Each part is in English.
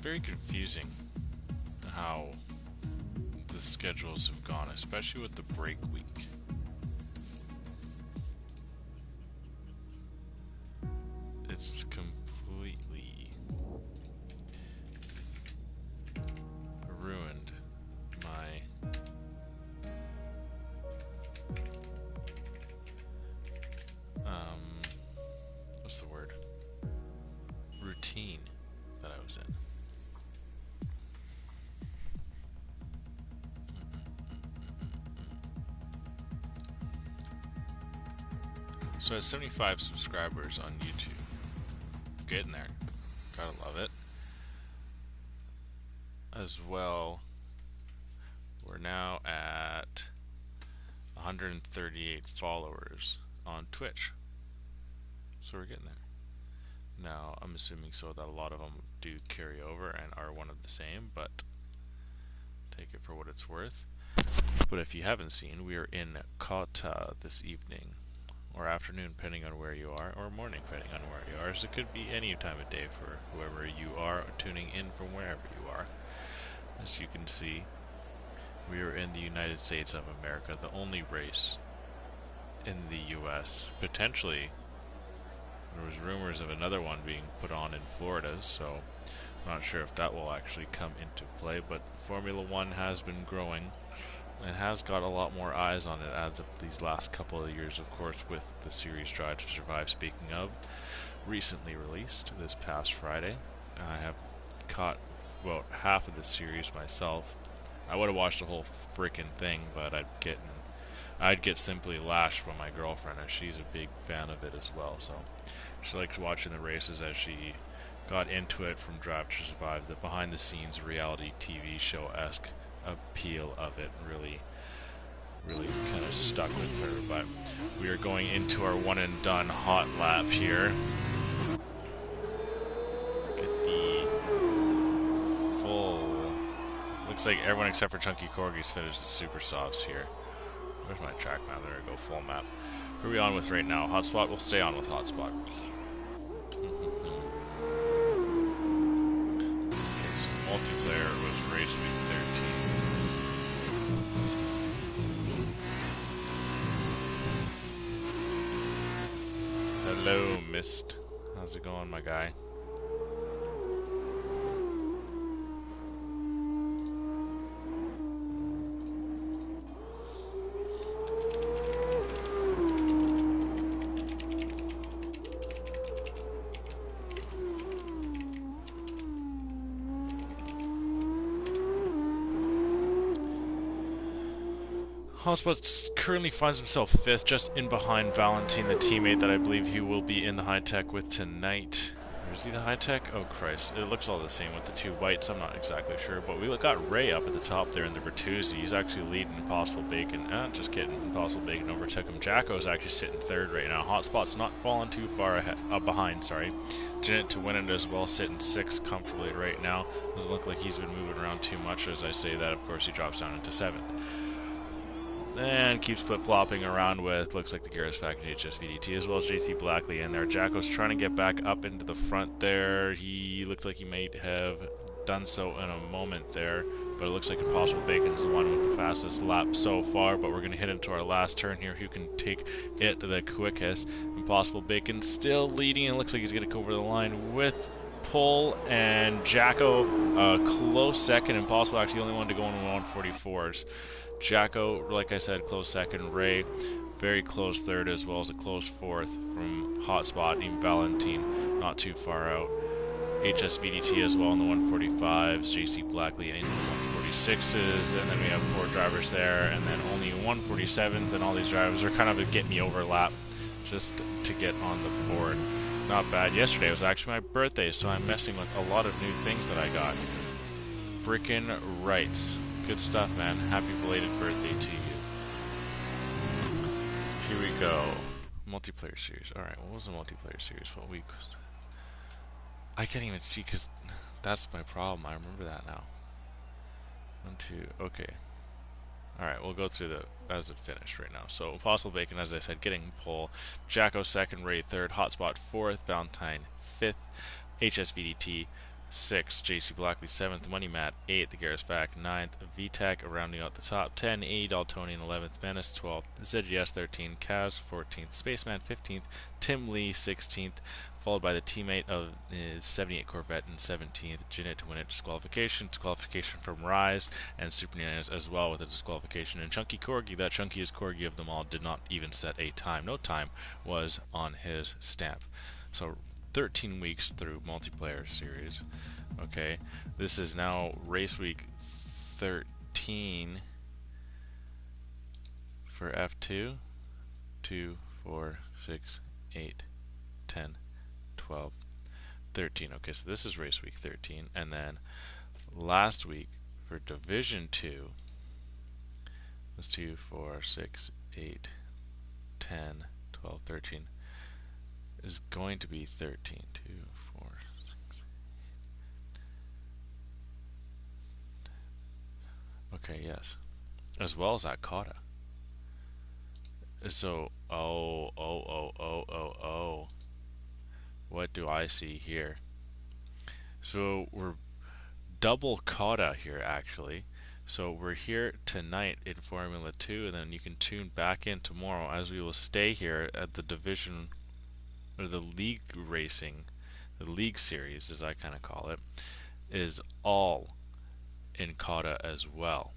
very confusing how the schedules have gone, especially with the break week. It's completely ruined my what's the word? Routine that I was in. So I have 75 subscribers on YouTube. Getting there. Gotta love it. As well, we're now at 138 followers on Twitch. So we're getting there. Now, I'm assuming so that a lot of them do carry over and are one of the same, but take it for what it's worth. But if you haven't seen, we are in COTA this evening, or afternoon depending on where you are, or morning depending on where you are. So it could be any time of day for whoever you are tuning in from wherever you are. As you can see, we are in the United States of America, the only race in the US. Potentially, there was rumors of another one being put on in Florida, so I'm not sure if that will actually come into play, but Formula One has been growing and has got a lot more eyes on it as of these last couple of years, of course, with the series Drive to Survive, speaking of, recently released this past Friday. I have caught about half of the series myself. I would have watched the whole freaking thing, but I'd get simply lashed by my girlfriend, as she's a big fan of it as well. So she likes watching the races as she got into it from Drive to Survive. The behind-the-scenes reality TV show-esque appeal of it really kind of stuck with her. But we are going into our one-and-done hot lap here. Get the full. Looks like everyone except for Chunky Corgi's finished the super softs here. Where's my track map? There we go, full map. Who are we on with right now? Hotspot? We'll stay on with Hotspot. Okay, so multiplayer was race week 13. Hello, Mist. How's it going, my guy? Hotspot currently finds himself 5th, just in behind Valentine, the teammate that I believe he will be in the high-tech with tonight. Or is he the high-tech? Oh, Christ. It looks all the same with the two whites. I'm not exactly sure. But we got Ray up at the top there in the Bertuzzi. He's actually leading Impossible Bacon. Just kidding. Impossible Bacon overtook him. Jacko's actually sitting 3rd right now. Hotspot's not falling too far ahead, behind, sorry. Janet to win it as well, sitting 6th comfortably right now. Doesn't look like he's been moving around too much. As I say that, of course, he drops down into 7th. And keeps flip-flopping around with, looks like the Garrus Factory HSVDT, as well as JC Blackley in there. Jacko's trying to get back up into the front there. He looked like he might have done so in a moment there, but it looks like Impossible Bacon's the one with the fastest lap so far. But we're going to hit into our last turn here. Who can take it the quickest? Impossible Bacon still leading, and looks like he's going to go over the line with Pull and Jacko close second. Impossible actually only wanted to go in 144s. Jacko, like I said, close second. Ray, very close 3rd, as well as a close 4th from Hotspot. Even Valentine, not too far out. HSVDT as well in the 145s. JC Blackley in the 146s. And then we have 4 drivers there, and then only 147s. And all these drivers are kind of getting the overlap just to get on the board. Not bad. Yesterday was actually my birthday, so I'm messing with a lot of new things that I got. Frickin' rights. Good stuff, man. Happy belated birthday to you. Here we go. Multiplayer series. Alright, what was the multiplayer series? What week was it? I can't even see because that's my problem. I remember that now. 1, 2, okay. Alright, we'll go through the as it finished right now. So, Impossible Bacon, as I said, getting pole. Jacko 2nd, Ray 3rd, Hotspot 4th, Valentine 5th, HSVDT 6th, JC Blackley 7th, Money Matt 8th, Garris Back 9th, VTech rounding out the top 10, A. Daltonian 11th, Menace 12th, ZGS 13th, Kaz 14th, Spaceman 15th, Tim Lee 16th, followed by the teammate of his 78 Corvette in 17th, Jinnit to win it, disqualification from Rise, and Super Ninas as well with a disqualification, and Chunky Corgi, that chunkiest Corgi of them all, did not even set a time. No time was on his stamp. So 13 weeks through multiplayer series. Okay, this is now race week 13 for F2. 2, 4, 6, 8, 10, 12, 13. Okay, so this is race week 13, and then last week for Division 2 was 2, 4, 6, 8, 10, 12, 13. Is going to be 13. 2, 4, 6. Okay, yes. As well as that COTA. So, what do I see here? So, we're double COTA here, actually. So, we're here tonight in Formula 2, and then you can tune back in tomorrow as we will stay here at the division, or the league racing, the league series as I kind of call it, is all in COTA as well.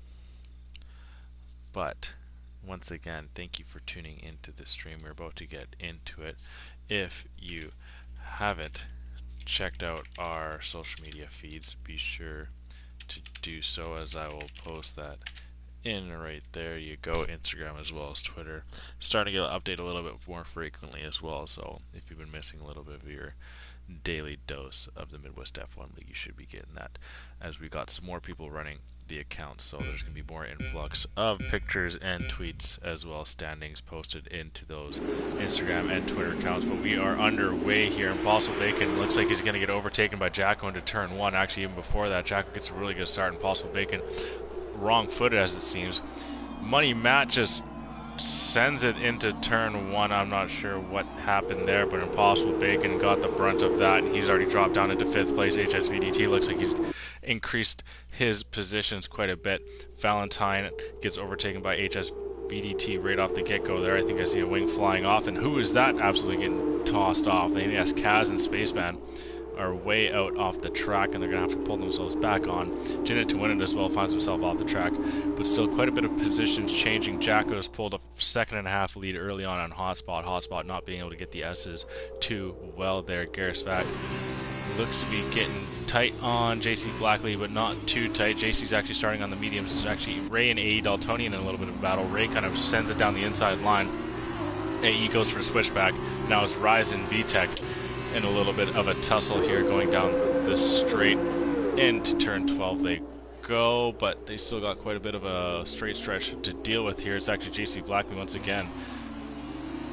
But once again, thank you for tuning into the stream. We're about to get into it. If you haven't checked out our social media feeds, be sure to do so, as I will post that in right there. You go, Instagram as well as Twitter. Starting to update a little bit more frequently as well, so if you've been missing a little bit of your daily dose of the Midwest F1 League, you should be getting that, as we got some more people running the account, so there's going to be more influx of pictures and tweets as well as standings posted into those Instagram and Twitter accounts. But we are underway here. Impossible Bacon looks like he's going to get overtaken by Jacko into turn 1. Actually, even before that, Jacko gets a really good start. Impossible Bacon wrong-footed, as it seems. Money Matt just sends it into turn 1. I'm not sure what happened there, but Impossible Bacon got the brunt of that, and he's already dropped down into 5th place. HSVDT looks like he's increased his positions quite a bit. Valentine gets overtaken by HSVDT right off the get-go there. I think I see a wing flying off, and who is that absolutely getting tossed off? The NES Kaz and Spaceman are way out off the track, and they're going to have to pull themselves back on. Jinnit to win it as well finds himself off the track, but still quite a bit of positions changing. Jacko's pulled a 2.5 lead early on Hotspot. Hotspot not being able to get the S's too well there. Garris Vac looks to be getting tight on JC Blackley, but not too tight. JC's actually starting on the mediums. It's actually Ray and AE Daltonian in a little bit of a battle. Ray kind of sends it down the inside line. AE goes for a switchback. Now it's Rise and VTech in a little bit of a tussle here, going down the straight into turn 12 they go, but they still got quite a bit of a straight stretch to deal with here. It's actually JC Blackley once again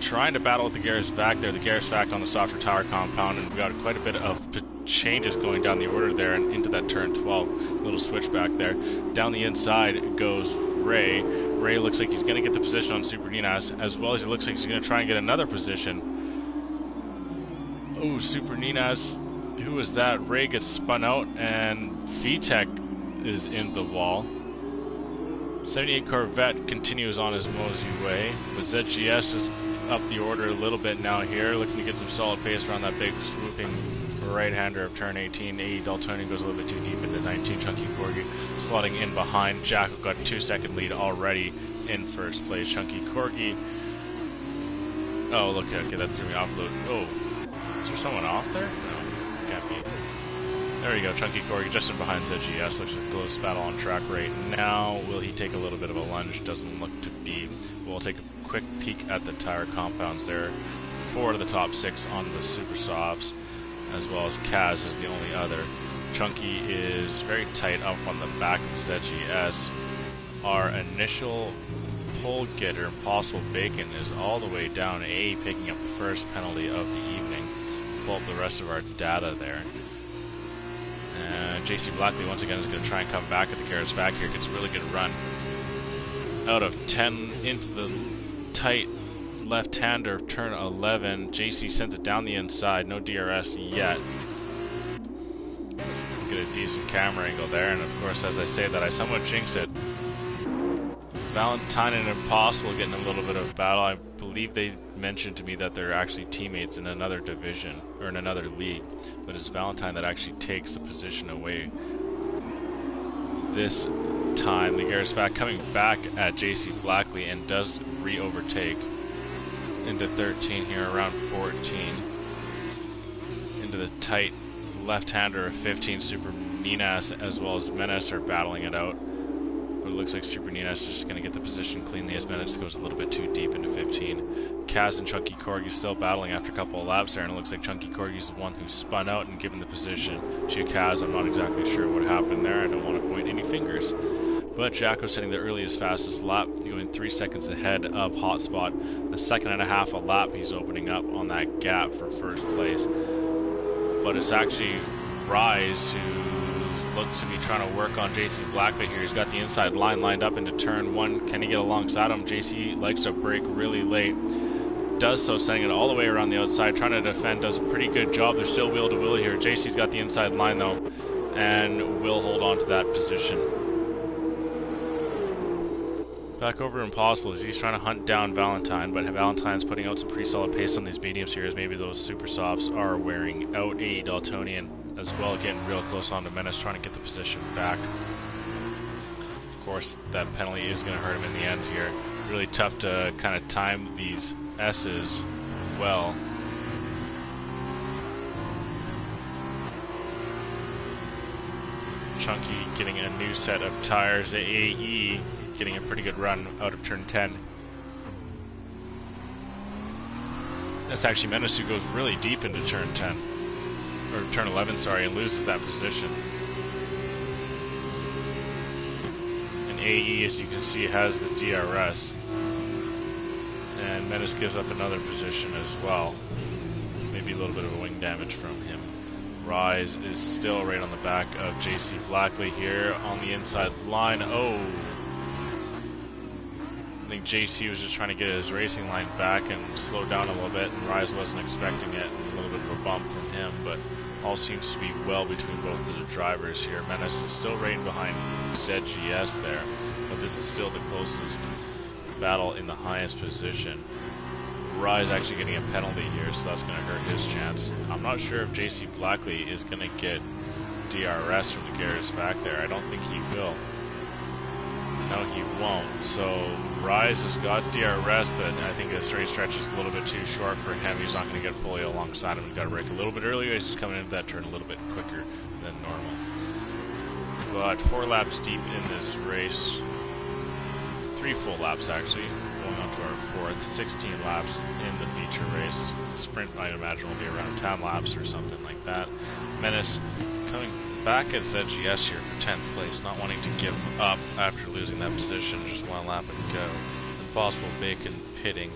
trying to battle with the Garris Vac there. The Garris Vac on the softer tower compound, and we got quite a bit of changes going down the order there and into that turn 12. Little switchback there. Down the inside goes Ray. Ray looks like he's going to get the position on Super Ninas, as well as he looks like he's going to try and get another position. Oh, Super Ninas, who is that? Ray gets spun out, and VTech is in the wall. 78 Corvette continues on his mosey way, but ZGS is up the order a little bit now here, looking to get some solid pace around that big swooping right-hander of turn 18. AE Daltonian goes a little bit too deep into 19. Chunky Corgi slotting in behind. Jacko got a 2-second lead already in first place. Chunky Corgi. Oh, look, okay, that threw me off a little. Oh. Is there someone off there? No, can't be. There we go, Chunky Corgi just in behind ZGS. Looks like the closest battle on track right now. Will he take a little bit of a lunge? Doesn't look to be. We'll take a quick peek at the tire compounds there. 4 of the top 6 on the Super Softs, as well as Kaz is the only other. Chunky is very tight up on the back of ZGS. Our initial pole getter, Impossible Bacon, is all the way down A, picking up the first penalty of the evening. Pull up the rest of our data there. And JC Blackley once again is going to try and come back at the Garris Vac here. Gets a really good run out of 10 into the tight left-hander of turn 11. JC sends it down the inside. No DRS yet. get a decent camera angle there, and of course, as I say that, I somewhat jinx it. Valentine and Impossible getting a little bit of battle. I believe they mentioned to me that they're actually teammates in another division, or in another league, but it's Valentine that actually takes the position away this time. The Garrett's back coming back at JC Blackley and does re-overtake into 13 here, around 14. Into the tight left-hander of 15, Super Ninas as well as Menace are battling it out. But it looks like Super Ninas is just going to get the position cleanly as Menace goes a little bit too deep into 15. Kaz and Chunky Corgi still battling after a couple of laps there, and it looks like Chunky Corgi's the one who spun out and given the position to Kaz. I'm not exactly sure what happened there. I don't want to point any fingers. But Jacko's setting the earliest, fastest lap, going 3 seconds ahead of Hotspot. A second and a half a lap he's opening up on that gap for first place. But it's actually Rise who looks to be trying to work on JC Blackley here. He's got the inside line lined up into turn 1. Can he get alongside him? JC likes to brake really late. Does so, sending it all the way around the outside, trying to defend, does a pretty good job. There's still wheel to wheel here. JC's got the inside line though, and will hold on to that position. Back over Impossible as he's trying to hunt down Valentine, but Valentine's putting out some pretty solid pace on these mediums here as maybe those super softs are wearing out. AE Daltonian as well, getting real close onto Menace, trying to get the position back. Of course, that penalty is going to hurt him in the end here. Really tough to kind of time these S's well. Chunky getting a new set of tires. AE getting a pretty good run out of turn 10. That's actually Menace who goes really deep into turn 10. Or turn 11, sorry, and loses that position. And AE, as you can see, has the DRS. And Menace gives up another position as well. Maybe a little bit of a wing damage from him. Rise is still right on the back of JC Blackley here on the inside line. Oh! I think JC was just trying to get his racing line back and slow down a little bit, and Rise wasn't expecting it. A little bit of a bump from him, but all seems to be well between both of the drivers here. Menace is still right behind ZGS there, but this is still the closest battle in the highest position. Rise actually getting a penalty here, so that's going to hurt his chance. I'm not sure if JC Blackley is going to get DRS from the Garrett's back there. I don't think he will. No, he won't. So Rise has got DRS, but I think this race stretch is a little bit too short for him. He's not going to get fully alongside him. He's got to brake a little bit earlier. He's just coming into that turn a little bit quicker than normal. But 4 laps deep in this race. 3 full laps actually. Going on to our 4th. 16 laps in the feature race. Sprint, I imagine, will be around 10 laps or something like that. Menace coming back at ZGS here for 10th place, not wanting to give up after losing that position. Just 1 lap and go. Impossible Bacon pitting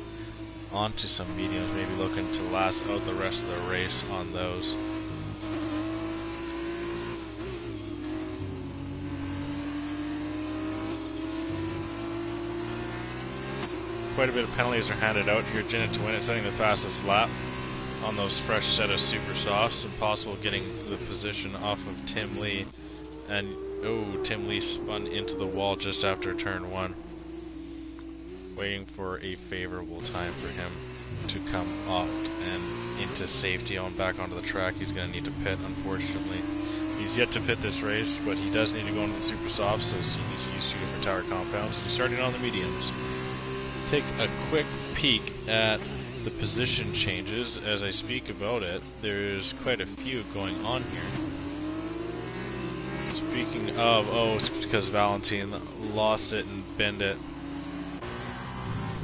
onto some mediums, maybe looking to last out the rest of the race on those. Quite a bit of penalties are handed out here. Jinnet to win it, setting the fastest lap on those fresh set of super softs. Impossible getting the position off of Tim Lee, and oh, Tim Lee spun into the wall just after turn 1, waiting for a favorable time for him to come up and into safety on back onto the track. He's going to need to pit, unfortunately. He's yet to pit this race, but he does need to go into the super softs as he needs to use 2 different tower compounds. He's starting on the mediums. Take a quick peek at the position changes as I speak about it. There's quite a few going on here. Speaking of, oh, it's because Valentine lost it and bent it.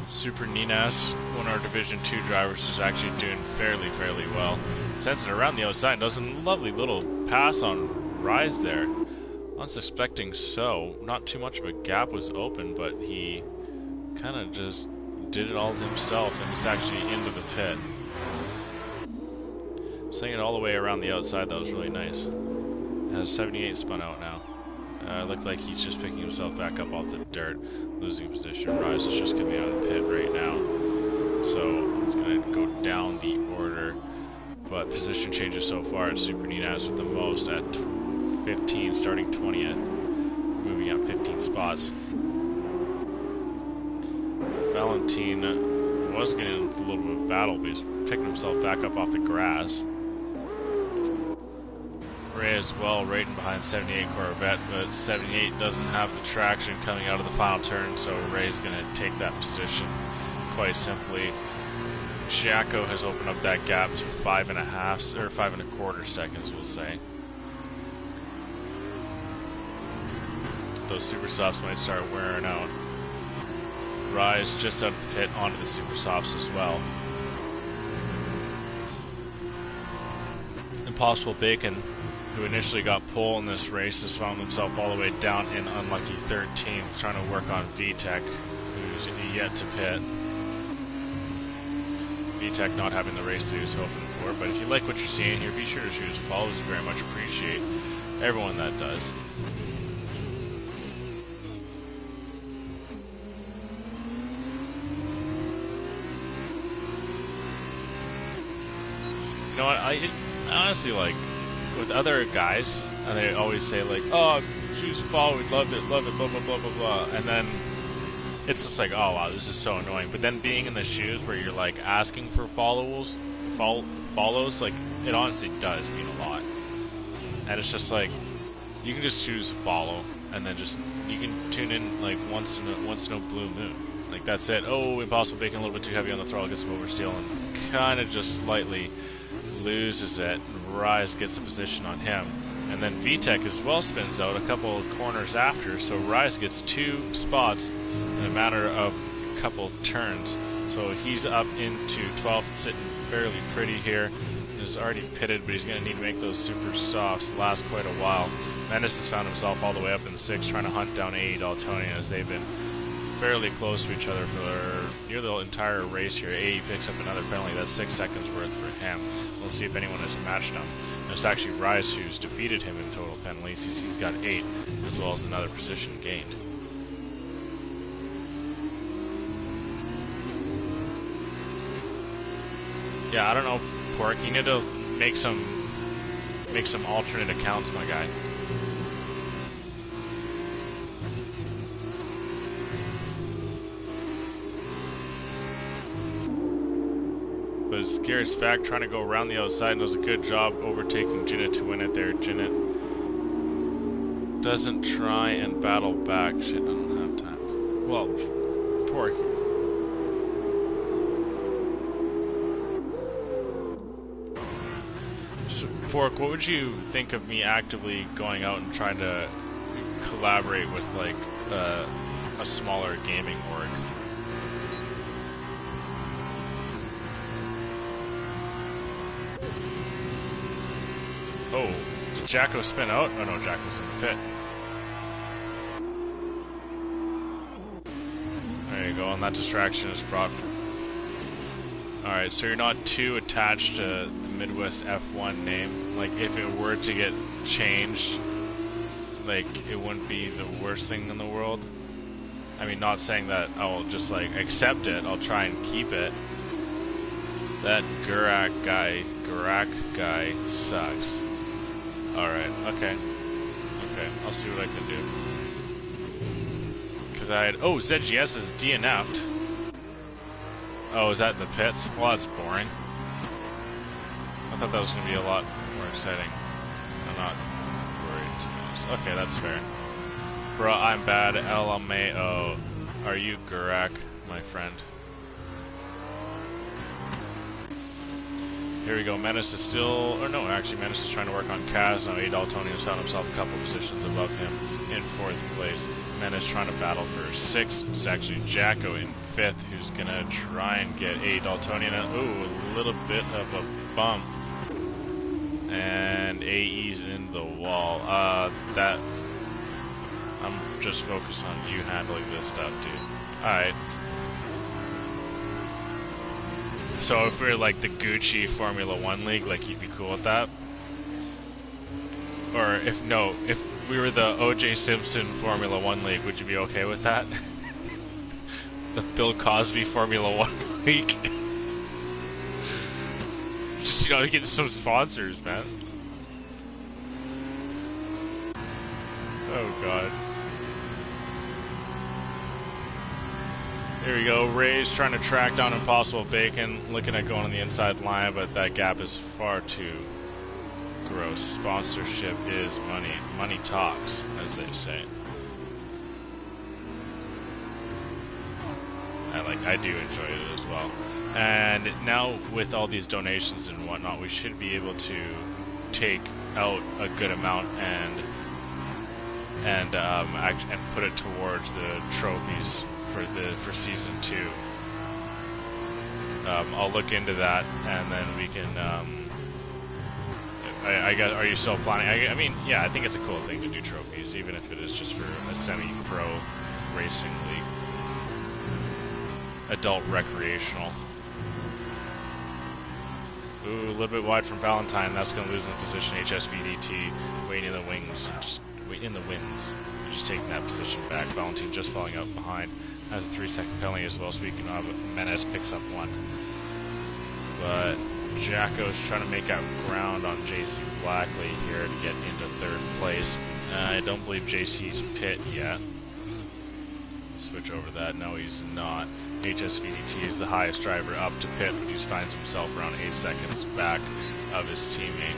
Super Ninas, one of our Division 2 drivers, is actually doing fairly well. Sends it around the outside, does a lovely little pass on Rise there. Unsuspecting so. Not too much of a gap was open, but he kind of just did it all himself, and he's actually into the pit. Sending it all the way around the outside, that was really nice. Has 78 spun out now. Looked like he's just picking himself back up off the dirt, losing position. Rise is just coming out of the pit right now, so it's going to go down the order. But position changes so far, it's Super Ninas with the most at 15, starting 20th, moving up 15 spots. Valentin was getting a little bit of battle, but he's picking himself back up off the grass. Ray as well, right in behind 78 Corvette, but 78 doesn't have the traction coming out of the final turn, so Ray's going to take that position quite simply. Jacko has opened up that gap to 5.5 or 5.25 seconds, we'll say. Those super softs might start wearing out. Rise just out of the pit onto the super softs as well. Impossible Bacon, who initially got pole in this race, has found himself all the way down in unlucky 13th, trying to work on VTech, who's yet to pit. VTech not having the race that he was hoping for, but if you like what you're seeing here, be sure to shoot us a follow. We very much appreciate everyone that does. You know what, I honestly, like, with other guys, and they always say, like, oh, choose a follow, we loved it, blah, blah, blah, blah, blah, and then it's just like, oh, wow, this is so annoying. But then being in the shoes where you're, like, asking for follows, like, it honestly does mean a lot. And it's just like, you can just choose to follow, and then just, you can tune in, like, once in a blue moon. Like, that's it. Oh, Impossible Bacon a little bit too heavy on the throttle, gets some oversteal, and kind of just slightly loses it. Rise gets a position on him. And then VTech as well spins out a couple of corners after, so Rise gets 2 spots in a matter of a couple of turns. So he's up into 12th, sitting fairly pretty here. He's already pitted, but he's going to need to make those super softs last quite a while. Menace has found himself all the way up in 6th, trying to hunt down AE Daltonian, as they've been fairly close to each other for near the entire race here. AE picks up another penalty. That's 6 seconds worth for him. We'll see if anyone has matched him. It's actually Rise who's defeated him in total penalties. He's got 8, as well as another position gained. Yeah, I don't know, Pork. You need to make some alternate accounts, my guy. But it's Garrett's Fact trying to go around the outside and does a good job overtaking Jinnit to win it there. Jinnit doesn't try and battle back. Shit, I don't have time. Well, Pork. So, Pork, what would you think of me actively going out and trying to collaborate with, like, a smaller gaming org? Oh, did Jacko spin out? Oh no, Jacko's in the pit. There you go, and that distraction is brought. Alright, so you're not too attached to the Midwest F1 name. Like, if it were to get changed, like, it wouldn't be the worst thing in the world. I mean, not saying that I'll just, like, accept it. I'll try and keep it. That Gurak guy sucks. Alright, okay. Okay, I'll see what I can do. Because I had... Oh, ZGS is DNF'd. Oh, is that in the pits? Well, that's boring. I thought that was going to be a lot more exciting. I'm not worried, to be honest. Okay, that's fair. Bro, I'm bad. LMAO. Are you Gurak, my friend? Here we go. Menace is still... Or no, actually, Menace is trying to work on Kaz. Now, AE Daltonian has found himself a couple positions above him in 4th place. Menace trying to battle for 6th. It's actually Jacko in 5th, who's going to try and get AE Daltonian. Ooh, a little bit of a bump. And AE's in the wall. That... I'm just focused on you handling this stuff, dude. Alright. So if we were like the Gucci Formula 1 League, like, you'd be cool with that? Or if we were the O.J. Simpson Formula 1 League, would you be okay with that? The Bill Cosby Formula 1 League? Just, you know, get some sponsors, man. Oh god. Here we go. Ray's trying to track down Impossible Bacon, looking at going on the inside line, but that gap is far too gross. Sponsorship is money. Money talks, as they say. I do enjoy it as well. And now with all these donations and whatnot, we should be able to take out a good amount and put it towards the trophies for season 2. I'll look into that, and then we can. I guess, are you still planning? I mean, yeah, I think it's a cool thing to do trophies, even if it is just for a semi-pro racing league, adult recreational. Ooh, a little bit wide from Valentine. That's going to lose in the position. HSVDT waiting in the wings, just waiting in the winds. Just taking that position back. Valentine just falling out behind. Has a 3-second penalty as well. Speaking of, Menace picks up 1. But Jacko's trying to make out ground on JC Blackley here to get into 3rd place. I don't believe JC's pit yet. Switch over that. No, he's not. HSVDT is the highest driver up to pit, but he finds himself around 8 seconds back of his teammate.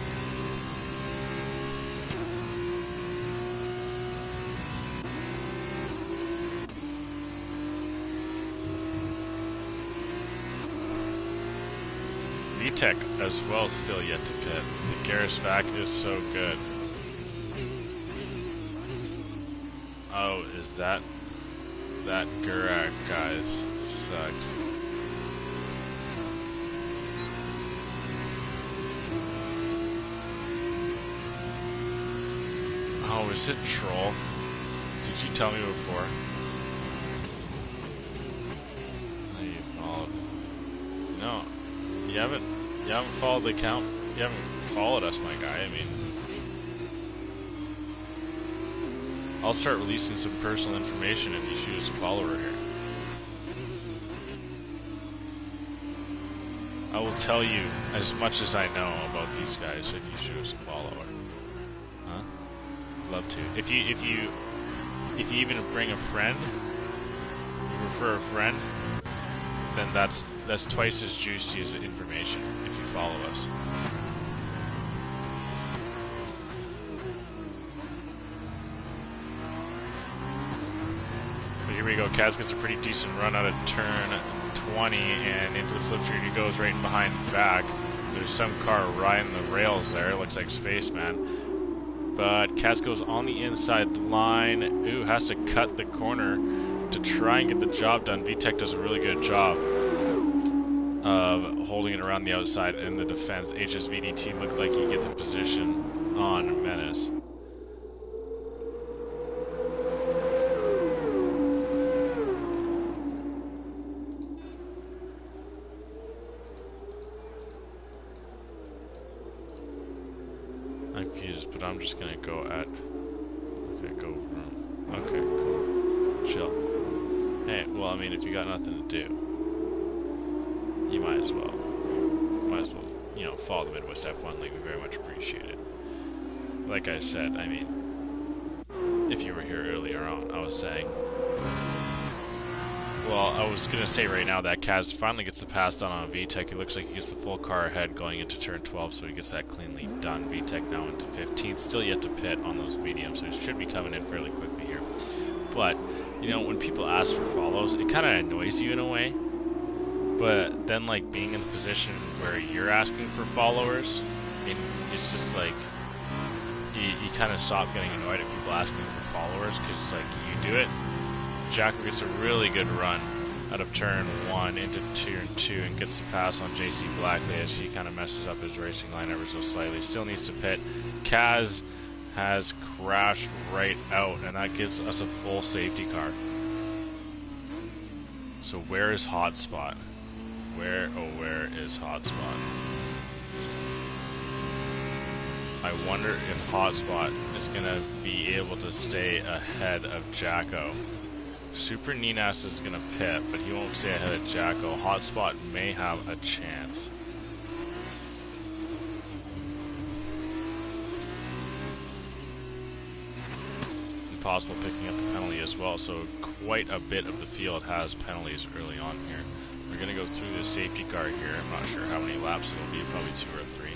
VTEC as well, still yet to pit. The Garrisvac is so good. Oh, is that Gurak, guys? Sucks. Oh, is it Troll? Did you tell me before? Oh, you followed. No. You haven't followed the account. You haven't followed us, my guy. I mean, I'll start releasing some personal information if you shoot us a follower here. I will tell you as much as I know about these guys if you shoot us a follower. Huh? Love to. If you even bring a friend, you refer a friend, then that's twice as juicy as information if you follow us. But here we go. Kaz gets a pretty decent run out of turn 20 and into the slipstream. He goes right in behind back. There's some car riding the rails there. It looks like Spaceman. But Kaz goes on the inside line. Ooh, has to cut the corner to try and get the job done. VTEC does a really good job of holding it around the outside in the defense. HSVDT looked like he'd get the position on Menace. I'm confused, but I'm just gonna go at... Okay, go from... Okay, cool. Chill. Hey, well, I mean, if you got nothing to do, you might as well, you know, follow the Midwest F1 League. We very much appreciate it. Like I said, I mean, if you were here earlier on, I was saying, well, I was going to say right now that Kaz finally gets the pass done on VTEC. It looks like he gets the full car ahead going into turn 12, so he gets that cleanly done. VTEC now into 15th, still yet to pit on those mediums, so he should be coming in fairly quickly here. But, you know, when people ask for follows, it kind of annoys you in a way. But then, like, being in the position where you're asking for followers, I mean, it's just like, you kind of stop getting annoyed at people asking for followers, because, like, you do it. Jacko gets a really good run out of turn 1 into turn 2 and gets the pass on JC Blackley as he kind of messes up his racing line ever so slightly. Still needs to pit. Kaz has crashed right out, and that gives us a full safety car. So where is Hotspot? Where is Hotspot? I wonder if Hotspot is going to be able to stay ahead of Jacko. Super Ninas is going to pit, but he won't stay ahead of Jacko. Hotspot may have a chance. Impossible picking up the penalty as well, so quite a bit of the field has penalties early on here. We're going to go through the safety car here. I'm not sure how many laps it'll be, probably 2 or 3.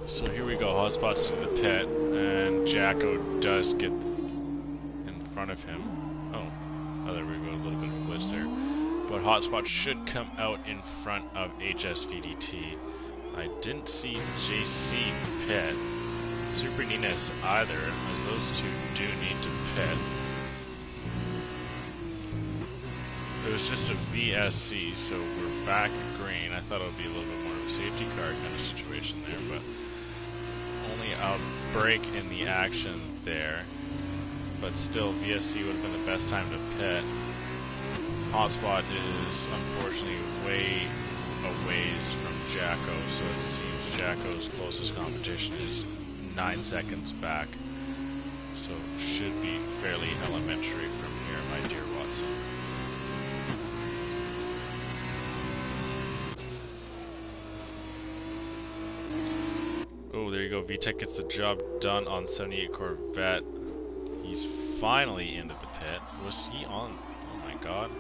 So here we go, hotspots to the pit, and Jacko does get in front of him. Oh, there we go, a little bit of a glitch there. But hotspot should come out in front of HSVDT. I didn't see JC pit, Super Nines either, as those two do need to pit. It was just a VSC, so we're back green. I thought it would be a little bit more of a safety car kind of situation there, but only a break in the action there. But still, VSC would have been the best time to pit. Hotspot is unfortunately way a ways from Jacko, so as it seems Jacko's closest competition is 9 seconds back. So should be fairly elementary from here, my dear Watson. Oh, there you go. VTech gets the job done on 78 Corvette. He's finally into the pit. Was he on? Oh my god.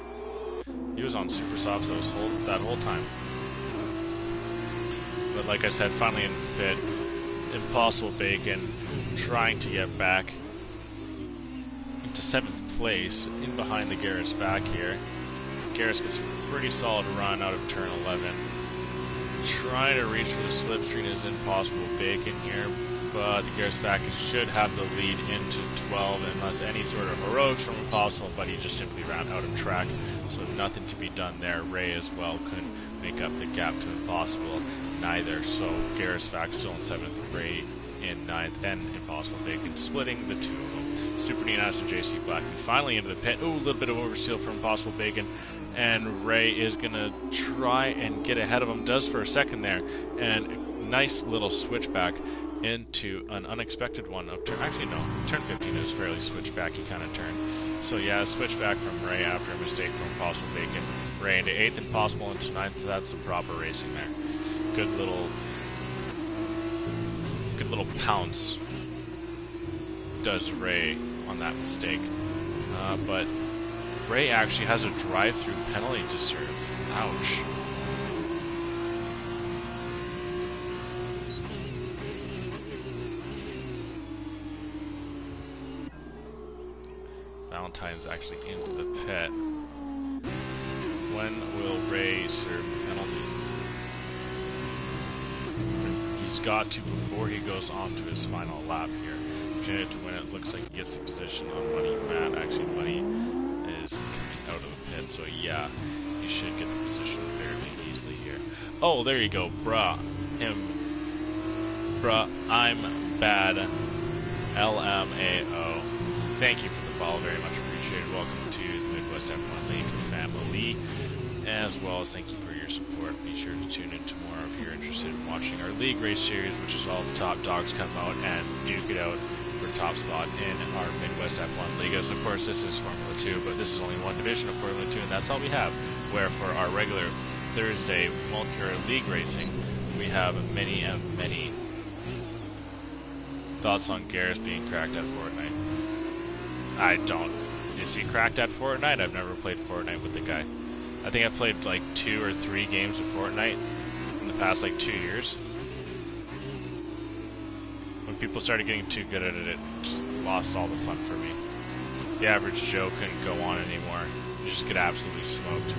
He was on super softs that whole time. But like I said, finally in the pit. Impossible Bacon trying to get back into 7th place in behind the Garris back here. Garris gets a pretty solid run out of turn 11. Trying to reach for the slipstream is Impossible Bacon here, but the Garris back should have the lead into 12 unless any sort of heroics from Impossible, but he just simply ran out of track, so nothing to be done there. Ray as well couldn't make up the gap to Impossible neither, so Garris back still in 7th, Ray in 9th, and Impossible Bacon splitting the two of them. Super Nines and JC Black finally into the pit. Ooh, a little bit of oversteal from Impossible Bacon. And Ray is going to try and get ahead of him, does for a second there, and a nice little switchback into an unexpected one of turn, actually no, turn 15 is fairly switchbacky kind of turn. So yeah, switchback from Ray after a mistake from Impossible Bacon. Ray into 8th, Impossible into 9th, so that's some proper racing there. Good little pounce does Ray on that mistake. But Ray actually has a drive-through penalty to serve. Ouch. Valentine's actually into the pit. When will Ray serve the penalty? He's got to before he goes on to his final lap here. Opportunity to win it. Looks like he gets the position on Money Matt. Actually, Money is coming out of the pit, so yeah, he should get the position fairly easily here. Oh, there you go, bruh. Bruh, I'm bad. LMAO. Thank you for the follow, very much appreciated. Welcome to the Midwest F1 League family, as well as thank you for your support. Be sure to tune in tomorrow if you're interested in watching our league race series, which is all the top dogs come out and duke it out for top spot in our Midwest F1 League. As of course, this is Formula 2, but this is only one division of Formula 2, and that's all we have. Where for our regular Thursday multi-career league racing, we have many and many thoughts on Garris being cracked at Fortnite. I don't. Is he cracked at Fortnite? I've never played Fortnite with the guy. I think I've played like 2 or 3 games of Fortnite in the past like 2 years. When people started getting too good at it, it just lost all the fun for me. The average Joe couldn't go on anymore. You just get absolutely smoked.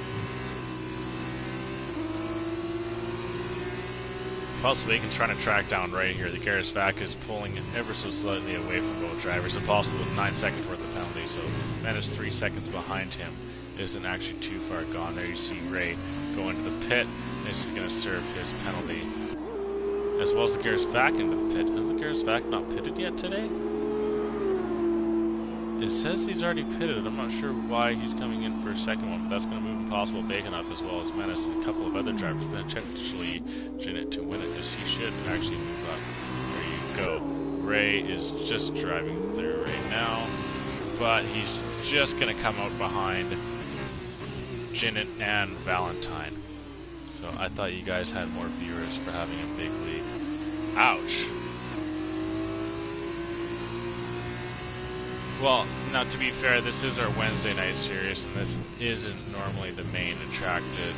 Possibly Bacon's trying to track down right here. The Garrus Vac is pulling ever so slightly away from both drivers. Impossible with 9 seconds worth of penalty, so man is 3 seconds behind him. Isn't actually too far gone. There you see Ray go into the pit. This is going to serve his penalty, as well as the Garrus Vac into the pit. Has the Garrus Vac not pitted yet today? It says he's already pitted. I'm not sure why he's coming in for a second one, but that's going to move Impossible Bacon up, as well as Menace and a couple of other drivers, potentially Janet to win it, as he should actually move up. There you go. Ray is just driving through right now, but he's just going to come out behind Janet and Valentine. So I thought you guys had more viewers for having a big lead. Ouch. Well, now to be fair, this is our Wednesday night series, and this isn't normally the main attracted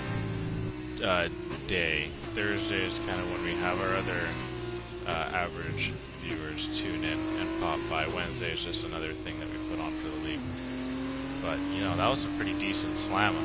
day. Thursday is kind of when we have our other average viewers tune in and pop by. Wednesday is just another thing that we put on for the league. But, you know, that was a pretty decent slam.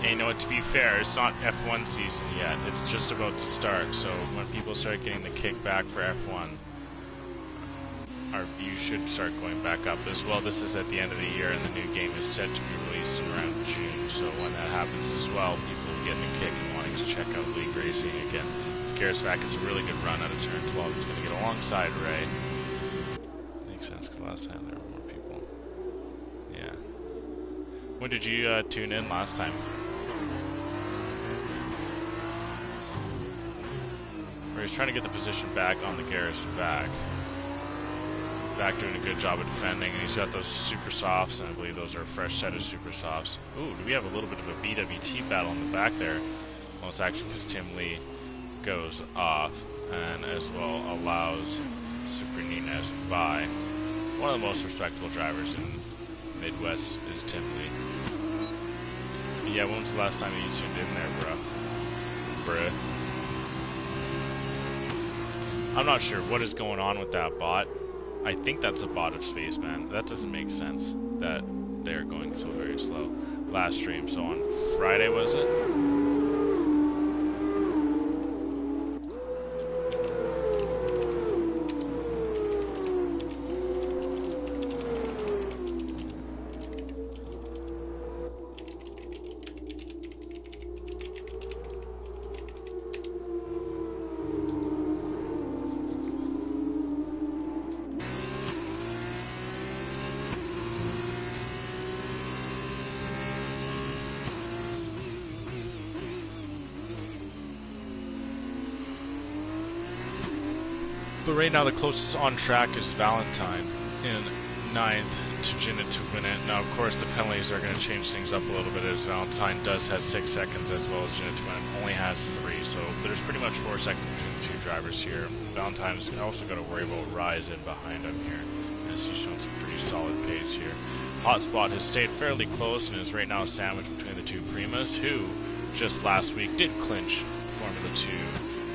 And you know what, to be fair, it's not F1 season yet. It's just about to start, so when people start getting the kickback for F1, our views should start going back up as well. This is at the end of the year, and the new game is set to be released in around June, so when that happens as well, people will get the kick and wanting to check out league racing again. If Garrus Vac gets a really good run out of turn 12, he's going to get alongside Ray. Makes sense, because last time there were more people. Yeah. When did you tune in last time? He's trying to get the position back on the Garrus Vac. Vac doing a good job of defending, and he's got those super softs, and I believe those are a fresh set of super softs. Ooh, do we have a little bit of a BWT battle in the back there? Well, it's actually because Tim Lee goes off, and as well allows Super Nunez by. One of the most respectable drivers in Midwest is Tim Lee. But yeah, when was the last time you tuned in there, bruh? I'm not sure what is going on with that bot. I think that's a bot of Spaceman. That doesn't make sense that they're going so very slow. Last stream, so on Friday, was it? But right now the closest on track is Valentine in 9th to Janet to win it. Now, of course, the penalties are going to change things up a little bit, as Valentine does have 6 seconds, as well as Janet to win it only has 3. So there's pretty much 4 seconds between the two drivers here. Valentine's also got to worry about Rise in behind him here, as he's shown some pretty solid pace here. Hotspot has stayed fairly close and is right now sandwiched between the two Primas, who just last week did clinch the Formula 2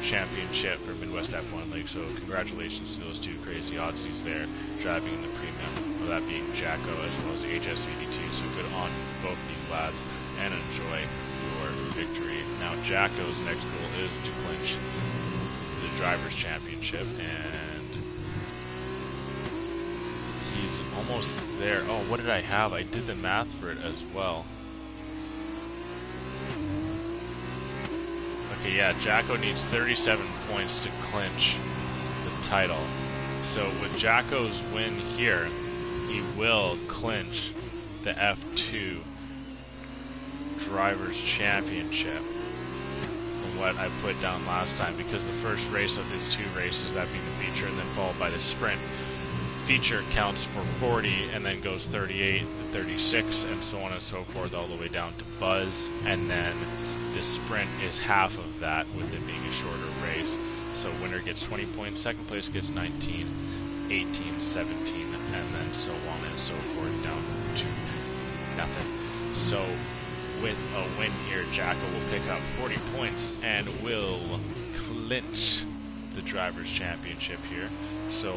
championship for Midwest F1 League, so congratulations to those two crazy Aussies there driving in the premium, well, that being Jacko as well as HSVD2, so good on both these lads and enjoy your victory. Now Jacko's next goal is to clinch the Drivers' Championship, and he's almost there. Oh, what did I have? I did the math for it as well. Okay, yeah, Jacko needs 37 points to clinch the title. So with Jacko's win here, he will clinch the F2 Drivers' Championship from what I put down last time, because the first race of these 2 races, that being the feature and then followed by the sprint, feature counts for 40 and then goes 38, 36, and so on and so forth, all the way down to Buzz, and then the sprint is half of that, with it being a shorter race. So winner gets 20 points, second place gets 19, 18, 17, and then so on and so forth down to nothing. So with a win here, Jacko will pick up 40 points and will clinch the Drivers' Championship here. So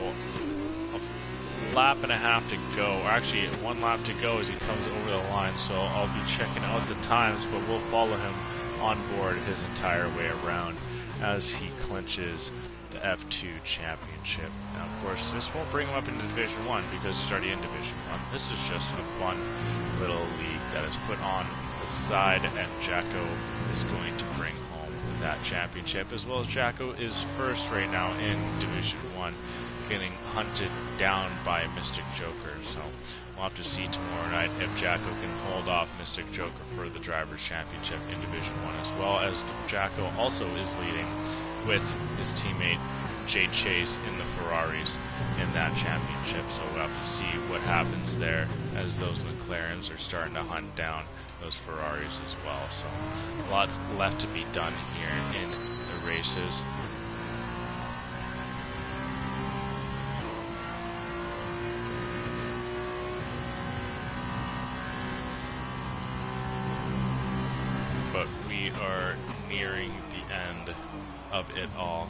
lap and a half to go, or actually 1 lap to go as he comes over the line, so I'll be checking out the times, but we'll follow him on board his entire way around as he clinches the F2 championship. Now, of course, this won't bring him up into Division 1 because he's already in Division 1. This is just a fun little league that is put on the side, and Jacko is going to bring home that championship, as well as Jacko is first right now in Division 1, getting hunted down by Mystic Joker. So we'll have to see tomorrow night if Jacko can hold off Mystic Joker for the Drivers' Championship in Division 1, as well as Jacko also is leading with his teammate Jay Chase in the Ferraris in that championship. So we'll have to see what happens there as those McLarens are starting to hunt down those Ferraris as well. So lots left to be done here in the races. But we are nearing the end of it all.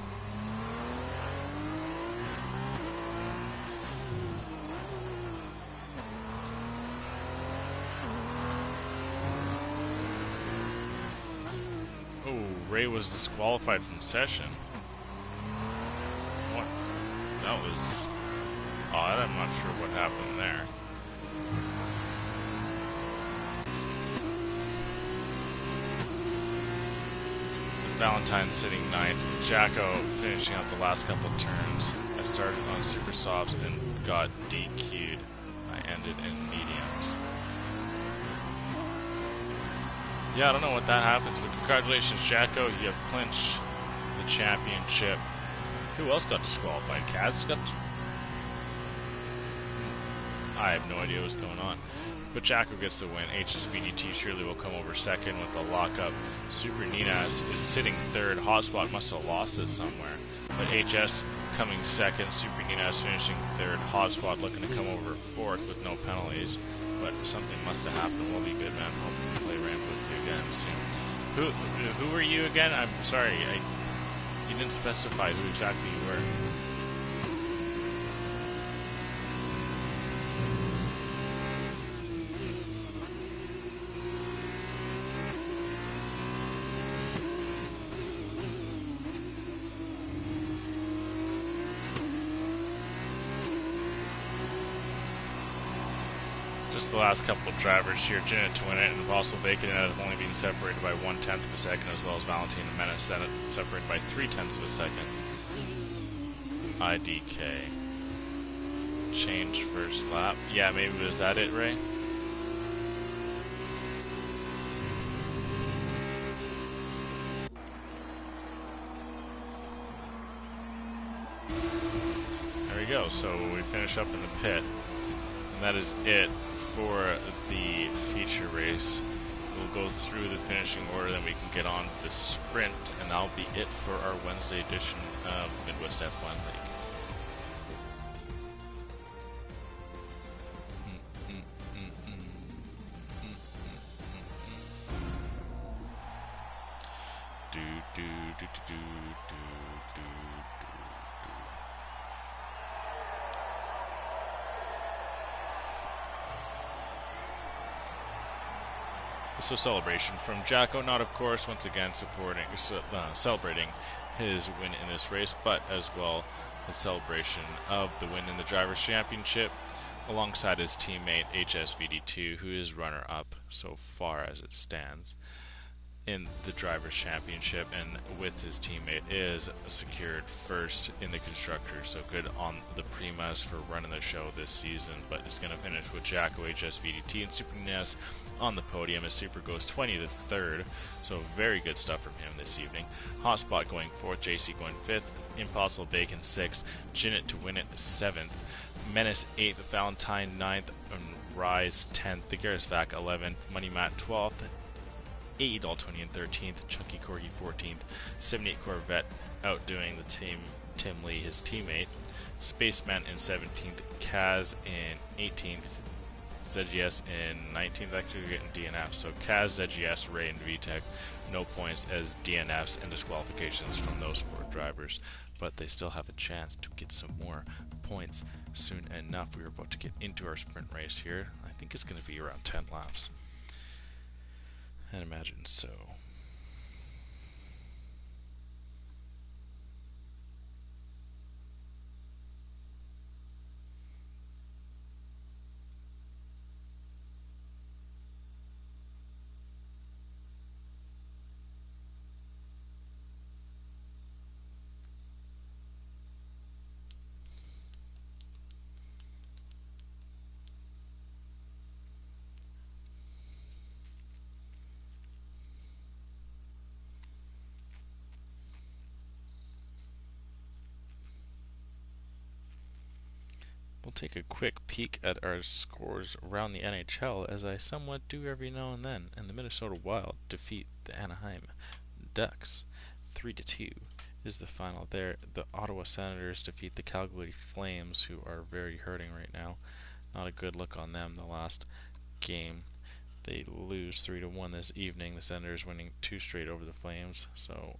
Oh, Ray was disqualified from session. What? That was odd. I'm not sure what happened there. Valentine sitting ninth, Jacko finishing out the last couple turns. I started on super softs and got DQ'd. I ended in mediums. Yeah, I don't know what that happens, but congratulations, Jacko. You have clinched the championship. Who else got disqualified? Kaz got... I have no idea what's going on. But Jacko gets the win. HSVDT surely will come over second with the lockup. Super Ninas is sitting third. Hotspot must have lost it somewhere. But HS coming second. Super Ninas finishing third. Hotspot looking to come over fourth with no penalties. But something must have happened. We'll be good, man. Hope to play ramp with you again soon. Who were you again? I'm sorry. You didn't specify who exactly you were. Just the last couple of drivers here, Janet to win it, and Impossible Bacon has only been separated by 1/10 of a second, as well as Valentine and Menace separated by 3/10 of a second. IDK. Change first lap. Yeah, maybe was that it, Ray? There we go, so we finish up in the pit. And that is it for the feature race. We'll go through the finishing order, then we can get on the sprint, and that'll be it for our Wednesday edition of Midwest F1 League. So celebration from Jacko, not of course once again celebrating his win in this race, but as well a celebration of the win in the Drivers' Championship alongside his teammate HSVD2, who is runner-up so far as it stands in the Drivers' Championship, and with his teammate is secured first in the Constructors. So good on the Primas for running the show this season, but it's going to finish with Jacko, HSVDT, and Super Ness on the podium as Super goes 20 to 3rd. So very good stuff from him this evening. Hotspot going 4th, JC going 5th, Impossible Bacon 6th, Jinnit to win it 7th, Menace 8th, Valentine 9th, and Rise 10th, the Garisvac 11th, Money Matt 12th, AE Daltonian 13th, Chunky Corgi 14th, 78 Corvette outdoing the team Tim Lee, his teammate, Spaceman in 17th, Kaz in 18th, ZGS in 19th, actually getting DNF. So Kaz, ZGS, Ray, and VTEC, no points as DNFs and disqualifications from those 4 of drivers, but they still have a chance to get some more points soon enough. We're about to get into our sprint race here. I think it's going to be around 10 laps. I'd imagine so. We'll take a quick peek at our scores around the NHL, as I somewhat do every now and then. And the Minnesota Wild defeat the Anaheim Ducks 3-2 is the final there. The Ottawa Senators defeat the Calgary Flames, who are very hurting right now. Not a good look on them. The last game, they lose 3-1 this evening. The Senators winning 2 straight over the Flames, so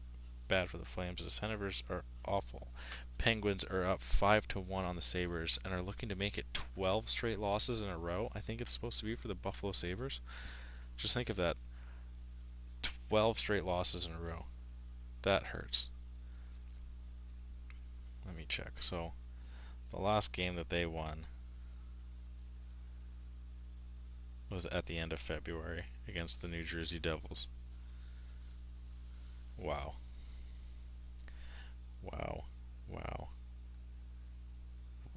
bad for the Flames. The Senators are awful. Penguins are up 5-1 on the Sabres and are looking to make it 12 straight losses in a row. I think it's supposed to be for the Buffalo Sabres. Just think of that. 12 straight losses in a row. That hurts. Let me check. So, the last game that they won was at the end of February against the New Jersey Devils. Wow. Wow. Wow.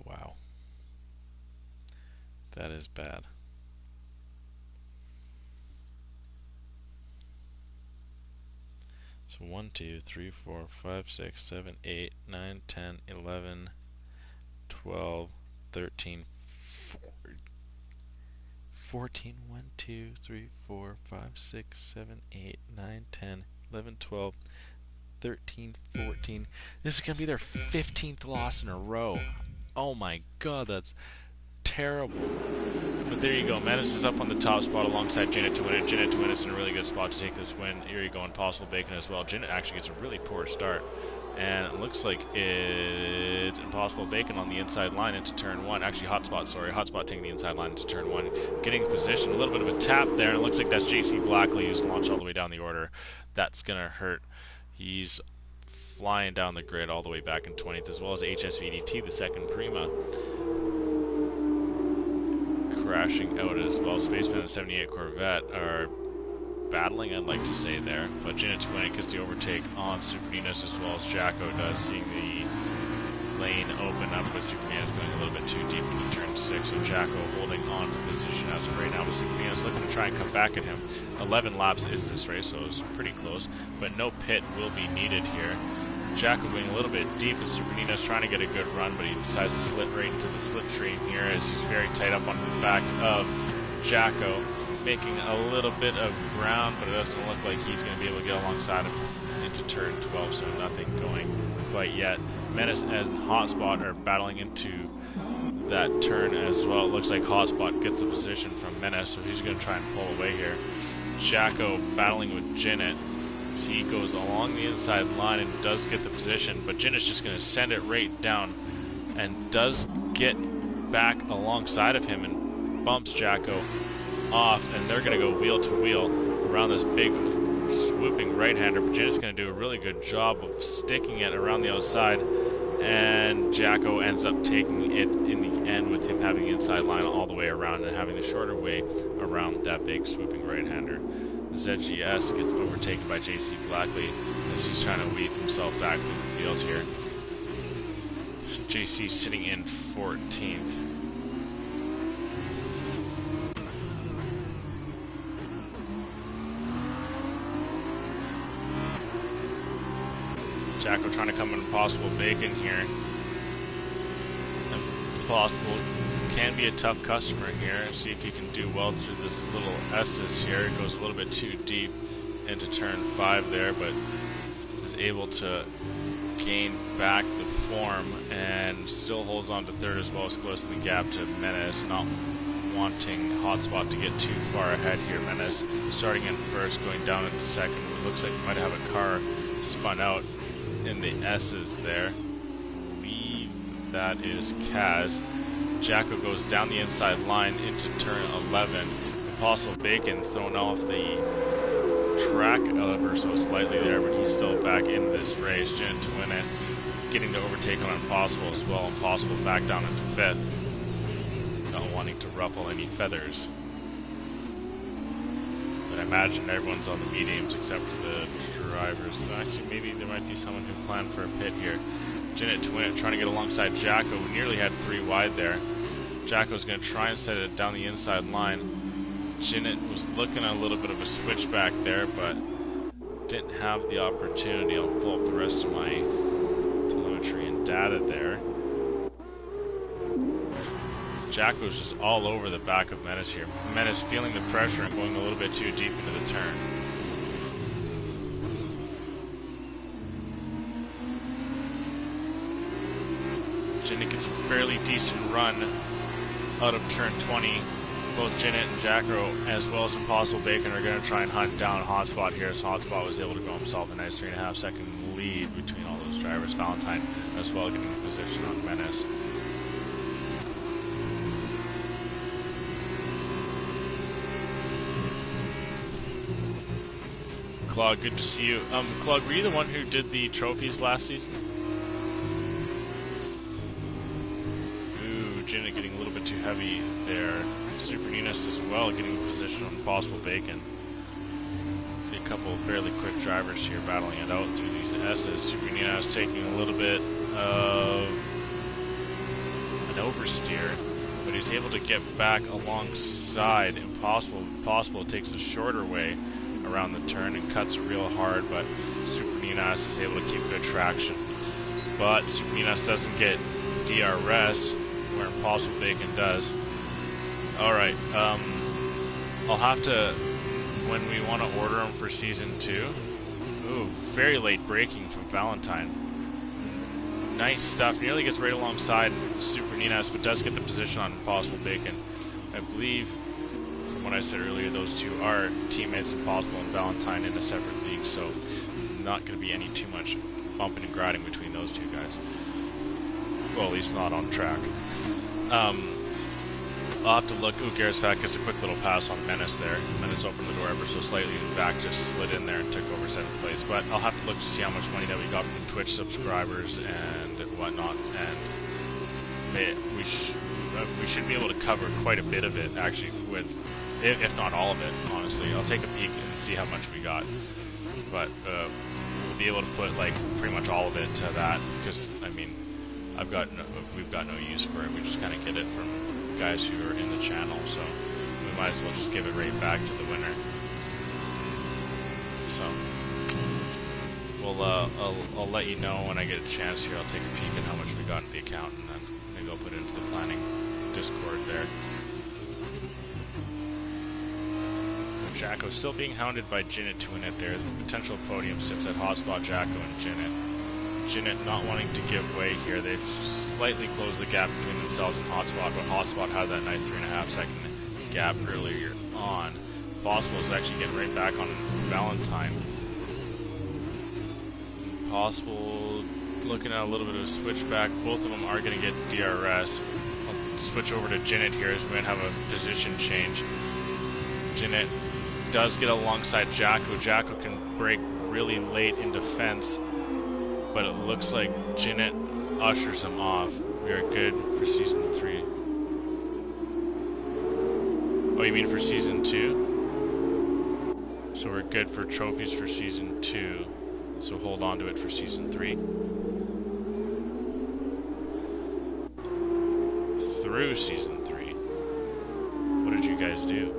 Wow. That is bad. So 1, 2, 3, 4, 5, 6, 7, 8, 9, 10, 11, 12, 13, 14, 1, 2, 3, 4, 5, 6, 7, 8, 9, 10, 11, 12, 13, 14. This is going to be their 15th loss in a row. Oh my god, that's terrible. But there you go. Menace is up on the top spot alongside Jinnit to win it. Jinnit to win is in a really good spot to take this win. Here you go, Impossible Bacon as well. Jinnit actually gets a really poor start. And it looks like it's Impossible Bacon on the inside line into turn 1. Actually, Hotspot taking the inside line into turn 1. Getting position. A little bit of a tap there. And it looks like that's JC Blackley who's launched all the way down the order. That's going to hurt. He's flying down the grid all the way back in 20th, as well as HSVDT, the second Prima, crashing out as well. Spaceman and 78 Corvette are battling, I'd like to say there, but Jinnit's winning gets the overtake on Superninas as well as Jacko does, seeing the lane open up, but Superninas going a little bit too deep into turn 6, so Jacko holding on to position as of right now, but Superninas looking to try and come back at him. 11 laps is this race, so it's pretty close, but no pit will be needed here. Jacko going a little bit deep, and Superninas trying to get a good run, but he decides to slip right into the slipstream here as he's very tight up on the back of Jacko, making a little bit of ground, but it doesn't look like he's going to be able to get alongside him into turn 12, so nothing going quite yet. Menace and Hotspot are battling into that turn as well. It looks like Hotspot gets the position from Menace, so he's going to try and pull away here. Jacko battling with Jinnit. He goes along the inside line and does get the position, but Jinnit's just going to send it right down and does get back alongside of him and bumps Jacko off, and they're going to go wheel to wheel around this big swooping right-hander, but Jinnit's going to do a really good job of sticking it around the outside, and Jacko ends up taking it in the end with him having the inside line all the way around and having the shorter way around that big swooping right-hander. ZGS gets overtaken by JC Blackley as he's trying to weave himself back through the field here. JC sitting in 14th. Jacko trying to come in Impossible Bacon here. Impossible can be a tough customer here. See if he can do well through this little S's here. It goes a little bit too deep into turn 5 there, but is able to gain back the form and still holds on to third as well as closing the gap to Menace, not wanting Hotspot to get too far ahead here. Menace starting in first, going down into second. It looks like he might have a car spun out in the S's there. I believe that is Kaz. Jacko goes down the inside line into turn 11. Impossible Bacon thrown off the track ever so slightly there, but he's still back in this race. Janet to win it, getting to overtake on Impossible as well. Impossible back down into 5th, not wanting to ruffle any feathers. But I imagine everyone's on the mediums except for the drivers. Actually, maybe there might be someone who planned for a pit here. Janet to win it, trying to get alongside Jacko, who nearly had 3 wide there. Jacko's going to try and set it down the inside line. Janet was looking at a little bit of a switchback there, but didn't have the opportunity. I'll pull up the rest of my telemetry and data there. Jacko's just all over the back of Menace here. Menace feeling the pressure and going a little bit too deep into the turn. Janet gets a fairly decent run out of turn 20. Both Janet and Jacko, as well as Impossible Bacon, are going to try and hunt down Hotspot here, as Hotspot was able to go himself a nice 3.5 second lead between all those drivers. Valentine as well getting a position on Menace. Claude, good to see you. Claude, were you the one who did the trophies last season? Ooh, Janet getting a little bit too heavy there. Super Ninas as well getting a position on Impossible Bacon. See a couple of fairly quick drivers here battling it out through these S's. Super Ninas taking a little bit of an oversteer, but he's able to get back alongside Impossible. Impossible takes a shorter way around the turn and cuts real hard, but Super Ninas is able to keep good traction. But Super Ninas doesn't get DRS where Impossible Bacon does. Alright, I'll have to, when we want to order them for Season 2. Ooh, very late braking from Valentine. Nice stuff, nearly gets right alongside Super Ninas, but does get the position on Impossible Bacon. I believe, from what I said earlier, those two are teammates, Impossible and Valentine, in a separate league, so not going to be any too much bumping and grinding between those two guys. Well, at least not on track. I'll have to look. Ooh, Garrett's back gets a quick little pass on Menace there. Menace opened the door ever so slightly, and back just slid in there and took over 7th place. But I'll have to look to see how much money that we got from Twitch subscribers and whatnot. And we should be able to cover quite a bit of it, actually, with, if not all of it, honestly. I'll take a peek and see how much we got. But we'll be able to put, like, pretty much all of it to that, because, I mean, we've got no use for it. We just kind of get it from guys who are in the channel, so we might as well just give it right back to the winner. So I'll let you know when I get a chance here. I'll take a peek at how much we got in the account, and then maybe I'll put it into the planning Discord there. Jacko still being hounded by Janet to win it there. The potential podium sits at Hotspot, Jacko, and Janet. Janet not wanting to give way here. They've slightly closed the gap between themselves and Hotspot, but Hotspot had that nice 3.5 second gap earlier on. Possible is actually getting right back on Valentine. Possible looking at a little bit of a switchback. Both of them are going to get DRS. I'll switch over to Janet here as we might have a position change. Janet does get alongside Jacko. Jacko can break really late in defense, but it looks like Janet ushers him off. We are good for Season 3. Oh, you mean for Season 2? So we're good for trophies for Season 2. So hold on to it for Season 3. Through Season 3. What did you guys do?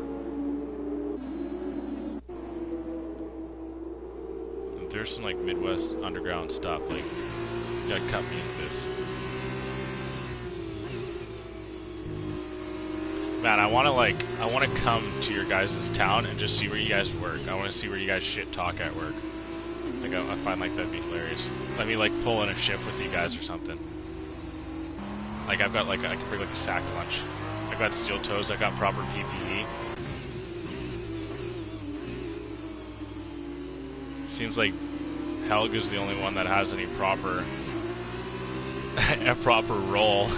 There's some like Midwest underground stuff, like, you gotta cut me into this. Man, I wanna come to your guys' town and just see where you guys work. I wanna see where you guys shit talk at work. Like, I find like that'd be hilarious. Let me like pull in a shift with you guys or something. Like, I've got like, I can bring like a sack lunch. I've got steel toes, I've got proper PPE. Seems like Helga's the only one that has any proper a proper role.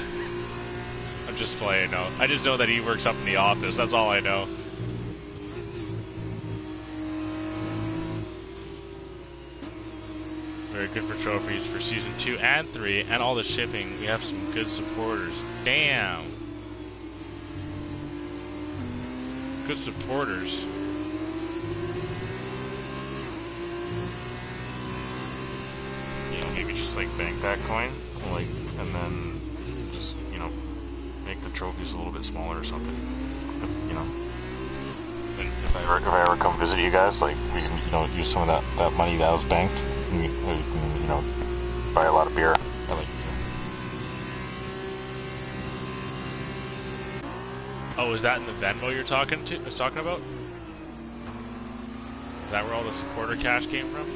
I'm just playing out. I just know that he works up in the office. That's all I know. Very good for trophies for season 2 and 3 and all the shipping. We have some good supporters. Damn. Good supporters. You know, maybe just like bank that coin, like, and then just, you know, make the trophies a little bit smaller or something. If, you know, and if I ever come visit you guys, like, we can, you know, use some of that money that was banked, and we can, you know, buy a lot of beer. I like, oh, is that in the Venmo you're talking about? Is that where all the supporter cash came from?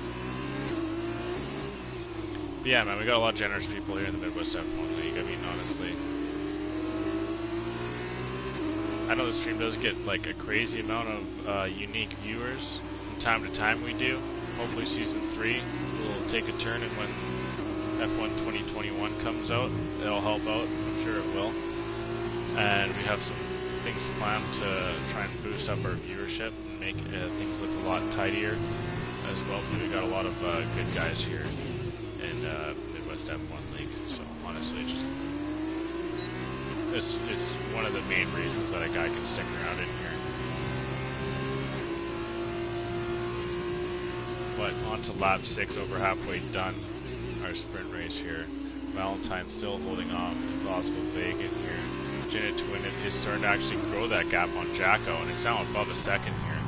But yeah, man, we got a lot of generous people here in the Midwest F1 League. I mean, honestly, I know the stream does get like a crazy amount of unique viewers from time to time. We do. Hopefully, season 3 will take a turn, and when F1 2021 comes out, it'll help out. I'm sure it will. And we have some things planned to try and boost up our viewership and make things look a lot tidier as well. We got a lot of good guys here in Midwest F1 League, so honestly, it's one of the main reasons that a guy can stick around in here. But on to lap 6, over halfway done our sprint race here. Valentine's still holding off, Impossible Vacant here. Janet to win it is starting to actually grow that gap on Jacko, and it's now above a second here.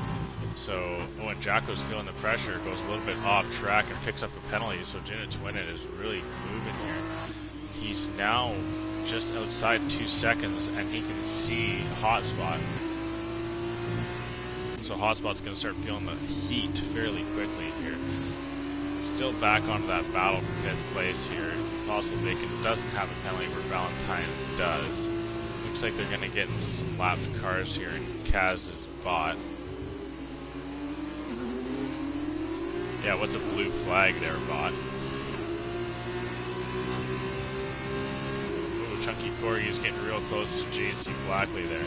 So when Jacko's feeling the pressure, goes a little bit off track and picks up a penalty, so Janet to win it is really moving here. He's now just outside 2 seconds, and he can see Hotspot. So Hotspot's going to start feeling the heat fairly quickly here. Still back onto that battle for 5th place here. Impossible Vacant doesn't have a penalty where Valentine does. Looks like they're going to get into some lapped cars here, and Kaz is bot. Yeah, what's a blue flag there, bot? Ooh, Chunky Corgi is getting real close to JC Blackley there.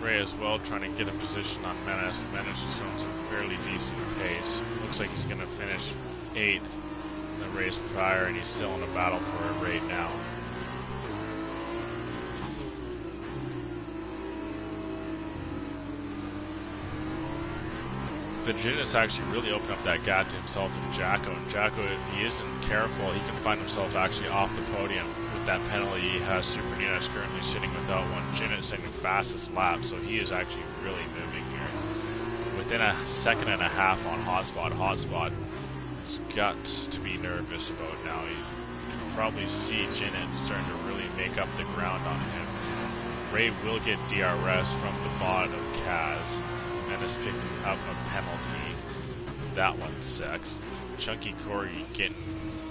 Ray as well, trying to get a position on Menace. Menace is showing some fairly decent pace. Looks like he's going to finish 8th in the race prior, and he's still in a battle for it right now. But Jinit's actually really opened up that gap to himself and Jacko. And Jacko, if he isn't careful, he can find himself actually off the podium. With that penalty, he has Super Nina's currently sitting without one. Jinit's sitting fastest lap, so he is actually really moving here. Within a second and a half on Hotspot. Hotspot has got to be nervous about now. You can probably see Jinit starting to really make up the ground on him. Ray will get DRS from the bottom of Kaz. Menace picking up a penalty. That one sucks. Chunky Corgi getting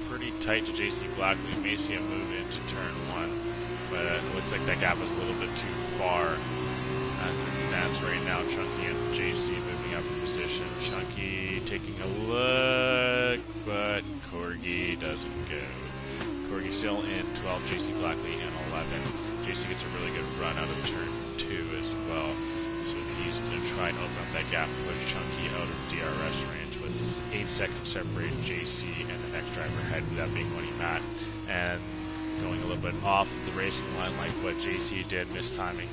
pretty tight to JC Blackley. We may see him move into turn 1, but it looks like that gap is a little bit too far as it stands right now. Chunky and JC moving up in position. Chunky taking a look, but Corgi doesn't go. Corgi still in 12, JC Blackley in 11. JC gets a really good run out of turn 2 as well. So he's going to try and open up that gap and push Chunky out of DRS range, with 8 seconds separating JC and the next driver ahead, that being Money Matt. And going a little bit off the racing line like what JC did, mistiming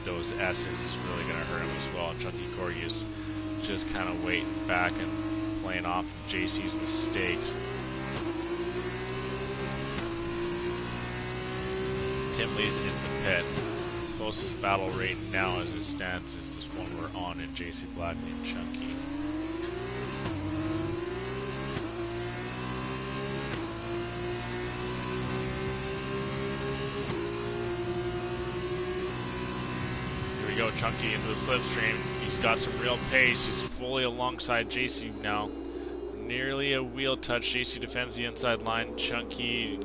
those S's is really going to hurt him as well. And Chunky Corgi is just kind of waiting back and playing off of JC's mistakes. Tim Lee's in the pit. Closest battle right now as it stands is this one we're on in JC Blackley and Chunky. Here we go, Chunky into the slipstream. He's got some real pace. He's fully alongside JC now. Nearly a wheel touch. JC defends the inside line. Chunky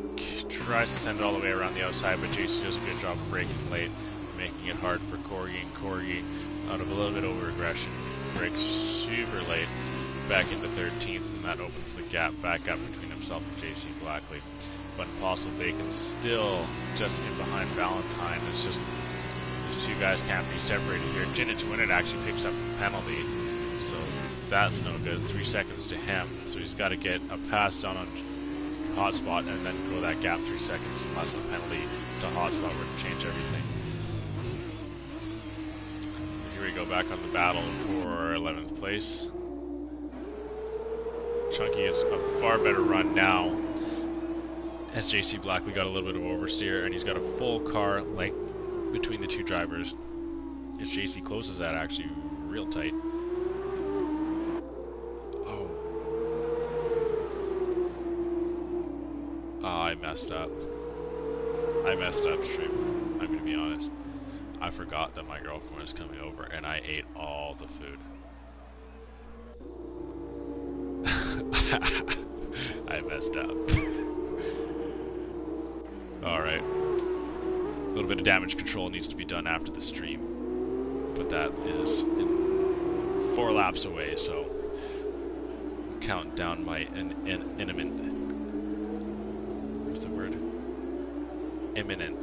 tries to send it all the way around the outside, but JC does a good job of braking late, making it hard for Corgi. And Corgi, out of a little bit over aggression, brakes super late back into 13th, and that opens the gap back up between himself and JC Blackley. But Impossible Bacon still just in behind Valentine. It's just these two guys can't be separated here. Jinnit to win it actually picks up a penalty, so that's no good. 3 seconds to him, so he's got to get a pass down on Hotspot and then grow that gap 3 seconds, unless the penalty to Hotspot were to change everything. Here we go, back on the battle for 11th place. Chunky has a far better run now, as JC Blackley got a little bit of oversteer, and he's got a full car length between the two drivers. As JC closes that actually real tight. I messed up. I messed up, stream. I'm gonna be honest. I forgot that my girlfriend was coming over, and I ate all the food. I messed up. Alright. A little bit of damage control needs to be done after the stream. But that is in 4 laps away, so count down my imminent. What's the word? Imminent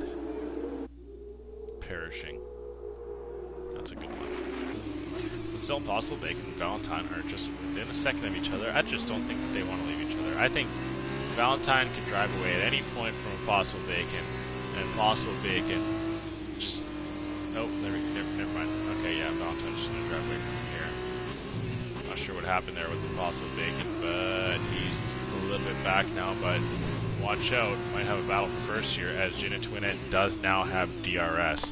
perishing. That's a good one. But still, Impossible Bacon and Valentine are just within a second of each other. I just don't think that they want to leave each other. I think Valentine can drive away at any point from Impossible Bacon, and Impossible Bacon just... Oh, never mind. Okay, yeah, Valentine's just going to drive away from here. Not sure what happened there with Impossible Bacon, but he's a little bit back now, but watch out. Might have a battle for first here, as Jinnit to win it does now have DRS.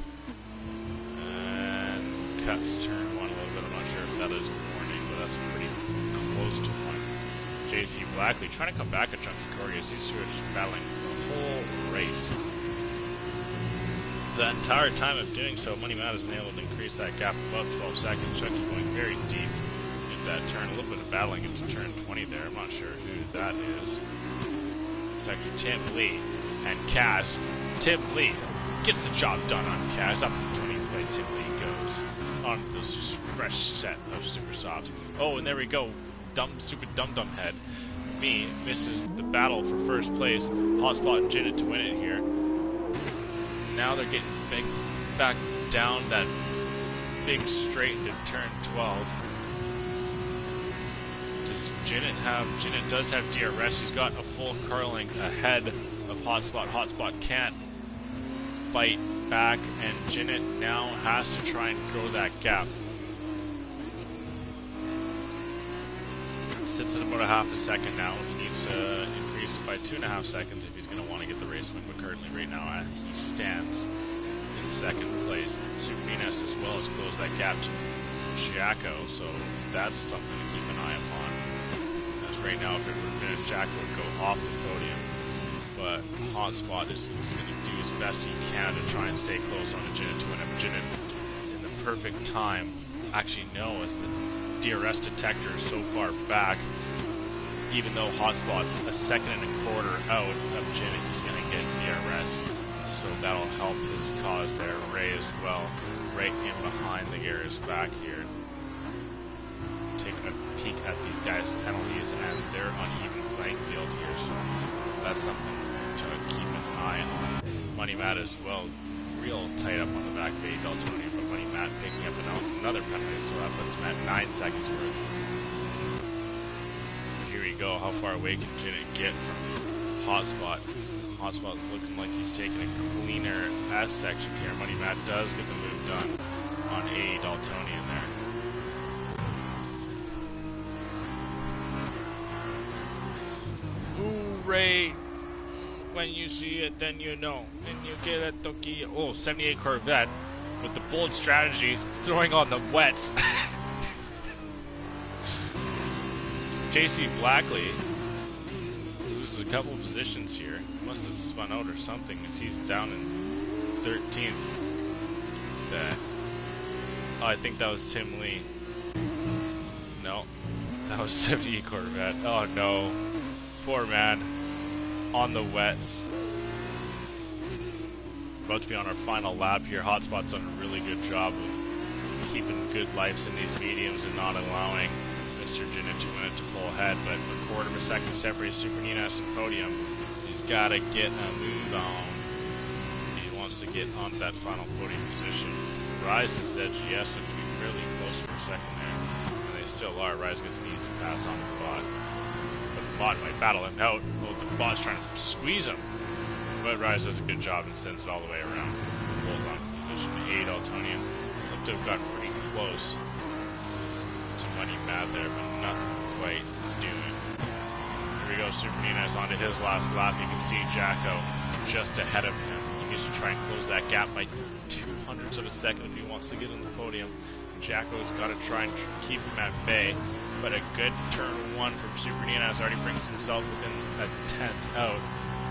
And cuts turn 1 a little bit. I'm not sure if that is a warning, but that's pretty close to one. JC Blackley trying to come back at Chunky Corgi as these two are just battling the whole race. The entire time of doing so, Money Matt has been able to increase that gap above 12 seconds. Chunky going very deep in that turn. A little bit of battling into turn 20 there. I'm not sure who that is. It's actually Tim Lee and Cash. Tim Lee gets the job done on Cash. Up in 20th place, Tim Lee goes on this fresh set of super softs. Oh, and there we go. Stupid dum-dum head. Me misses the battle for first place. Hotspot and Jinnit to win it here. Now they're getting back down that big straight into turn 12. Jinnit does have DRS. He's got a full car length ahead of Hotspot. Hotspot can't fight back, and Jinnit now has to try and grow that gap. Sits at about a half a second now. He needs to increase it by 2.5 seconds if he's going to want to get the race win, but currently right now he stands in second place. Superminas as well as closed that gap to Jacko, so that's something to keep an eye upon. As right now, if it were finished, Jacko would go off the podium, but Hotspot is going to do his best he can to try and stay close on the Jinnit to win up. Jinnit in the perfect time. Actually, no, as the DRS detector is so far back, even though Hotspot's a 1.25 seconds out of Jinnit, he's going to get DRS, so that'll help his cause there. Ray as well, right in behind the gears back here, taking a peek at these guys' penalties and their uneven playing field here, so that's something to keep an eye on. Money Matt as well, real tight up on the back of A Deltonian, but Money Matt picking up another penalty, so that puts him at 9 seconds worth. Here we go. How far away can Jinnit get from Hotspot? Hotspot is looking like he's taking a cleaner S section here. Money Matt does get the move done on A Daltonian there. Hooray! When you see it, then you know. Then you get a Toki. Oh, 78 Corvette with the bold strategy, throwing on the wets. JC Blackley loses a couple of positions here. Must have spun out or something, as he's down in 13th. I think that was Tim Lee. No. That was 70 Corvette. Oh no. Poor man. On the wets. About to be on our final lap here. Hotspot's done a really good job of keeping good lives in these mediums and not allowing Mr. Jinnit to win it to pull ahead. But a quarter of a second separates Super Ninas and podium. He's got to get a move on. He wants to get onto that final podium position. Rise and ZGS have to be really close for a second there. And they still are. Rise gets an easy pass on the bot. But the bot might battle him out. Well, the bot's trying to squeeze him. But Rise does a good job and sends it all the way around. Pulls on position 8. Altonian looked to have gotten pretty close to Money Mad there, but nothing quite doing. Here we go, Super Ninas onto his last lap. You can see Jacko just ahead of him. He needs to try and close that gap by 200ths of a second if he wants to get on the podium. Jacko's got to try and keep him at bay. But a good turn 1 from Super Ninas already brings himself within a 10th out.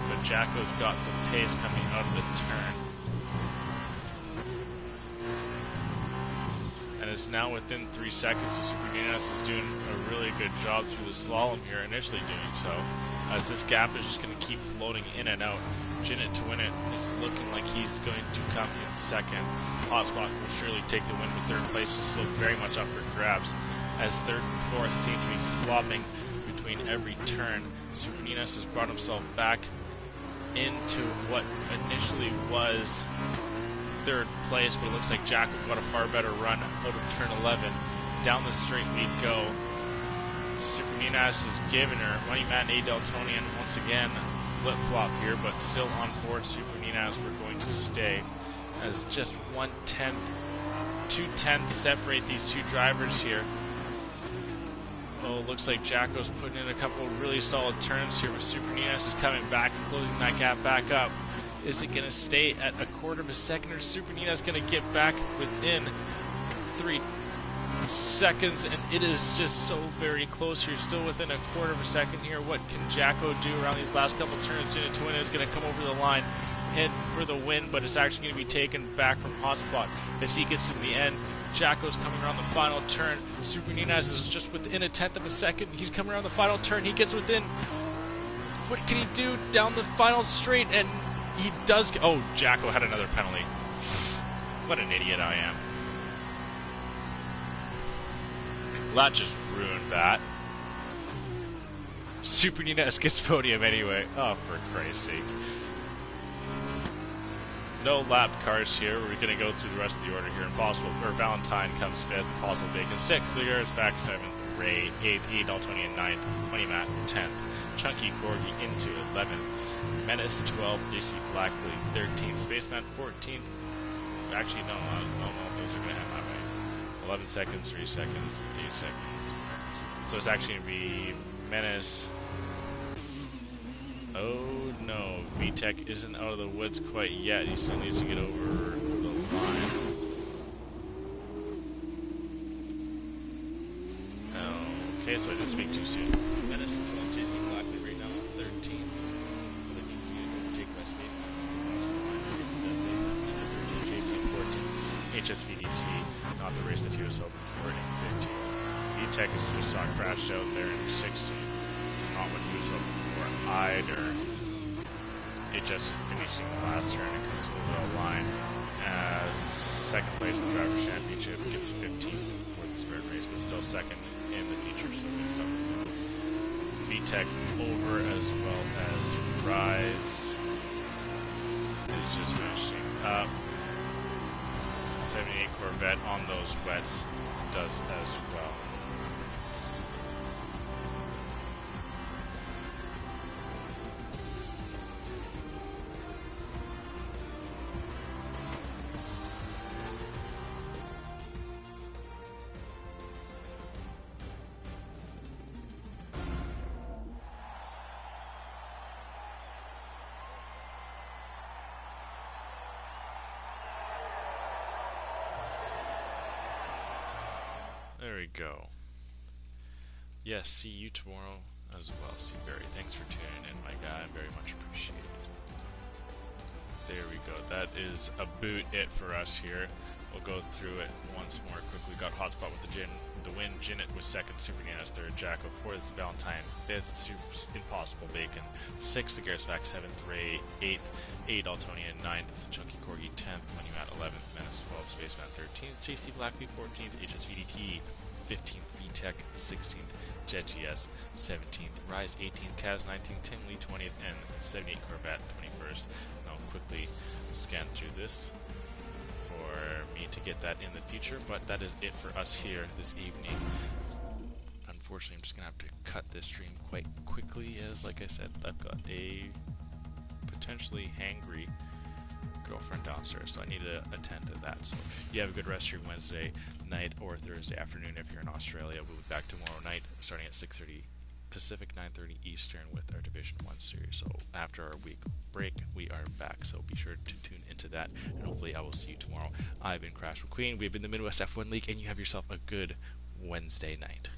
But Jacko's got the pace coming out of the turn. And it's now within 3 seconds, so Super Ninas is doing a really good job through the slalom here, initially doing so. As this gap is just going to keep floating in and out. Jinnit to win it is looking like he's going to come in second. Hotspot will surely take the win, but third place is still very much up for grabs, as third and fourth seem to be flopping between every turn. Super Ninas has brought himself back into what initially was third place, but it looks like Jacko got a far better run out of turn 11. Down the straight we go. Super Ninas is giving her. Money Matt and Daltonian once again flip-flop here, but still on board. Super Ninas, we're going to stay, as just 1/10, 2/10 separate these two drivers here. Oh, looks like Jacko's putting in a couple of really solid turns here, but Super Ninas is coming back and closing that gap back up. Is it going to stay at a quarter of a second, or is Super Ninas going to get back within 3 seconds? And it is just so very close here, still within a quarter of a second here. What can Jacko do around these last couple turns? Jinnit to win is going to come over the line and for the win, but it's actually going to be taken back from Hotspot as he gets to the end. Jacko's coming around the final turn. Super Ninas is just within a 10th of a second. He's coming around the final turn. He gets within. What can he do down the final straight? And he does. Oh, Jacko had another penalty. What an idiot I am. That just ruined that. Super Ninas gets podium anyway. Oh, for Christ's sake. No lap cars here. We're going to go through the rest of the order here. Impossible, or Valentine comes 5th. Impossible Bacon 6th. Ligers back 7th. Ray 8th. Daltonian 9th. Money Matt 10th. Chunky Corgi into 11th. Menace 12th. JC Blackley 13th. Spaceman 14th. Actually, no, I don't know if those are going to have my way. 11 seconds, 3 seconds, 8 seconds. So it's actually going to be Menace. Oh no, VTech isn't out of the woods quite yet. He still needs to get over the line. Okay, so I didn't speak too soon. Menace and 12, JC Blackley right now at 13. Looking to overtake by Spaceman. JC at 14. HSVDT, not the race that he was hoping for, in 15. VTech is just saw crashed out there in 16. So not what he was hoping for either. It just finishing the last turn and comes over the line as second place in the Driver's Championship, gets 15th for the sprint race, but still second in the feature, so good stuff. VTech over as well as Rise is just finishing up. 78 Corvette on those wets does as well. There we go. Yes, see you tomorrow as well. See Barry, thanks for tuning in, my guy. Very much appreciated. There we go. That is about it for us here. We'll go through it once more quickly. Got Hotspot with the the win. Jinnit was second, Super Nana's third, Jacko fourth, Valentine fifth, Super Impossible Bacon sixth, the Gearsvac seventh, Ray eighth, A Daltonian ninth, Chunky Corgi 10th, Monumat 11th, Menace 12th, Spaceman 13th, JC Blackbee 14th, HSVDT 15th, VTech 16th, JetGS 17th, Rise 18th, Kaz 19th, Tingley 20th, and 78 Corvette 21st. And I'll quickly scan through this for me to get that in the future, but that is it for us here this evening. Unfortunately, I'm just going to have to cut this stream quite quickly, as like I said, I've got a potentially hangry girlfriend downstairs, so I need to attend to that. So you have a good rest of your Wednesday night or Thursday afternoon if you're in Australia. We'll be back tomorrow night starting at 6:30 Pacific, 9:30 Eastern with our Division 1 series. So after our week break, we are back, so be sure to tune into that, and hopefully I will see you tomorrow. I've been Crash McQueen, we've been the Midwest F1 League, and you have yourself a good Wednesday night.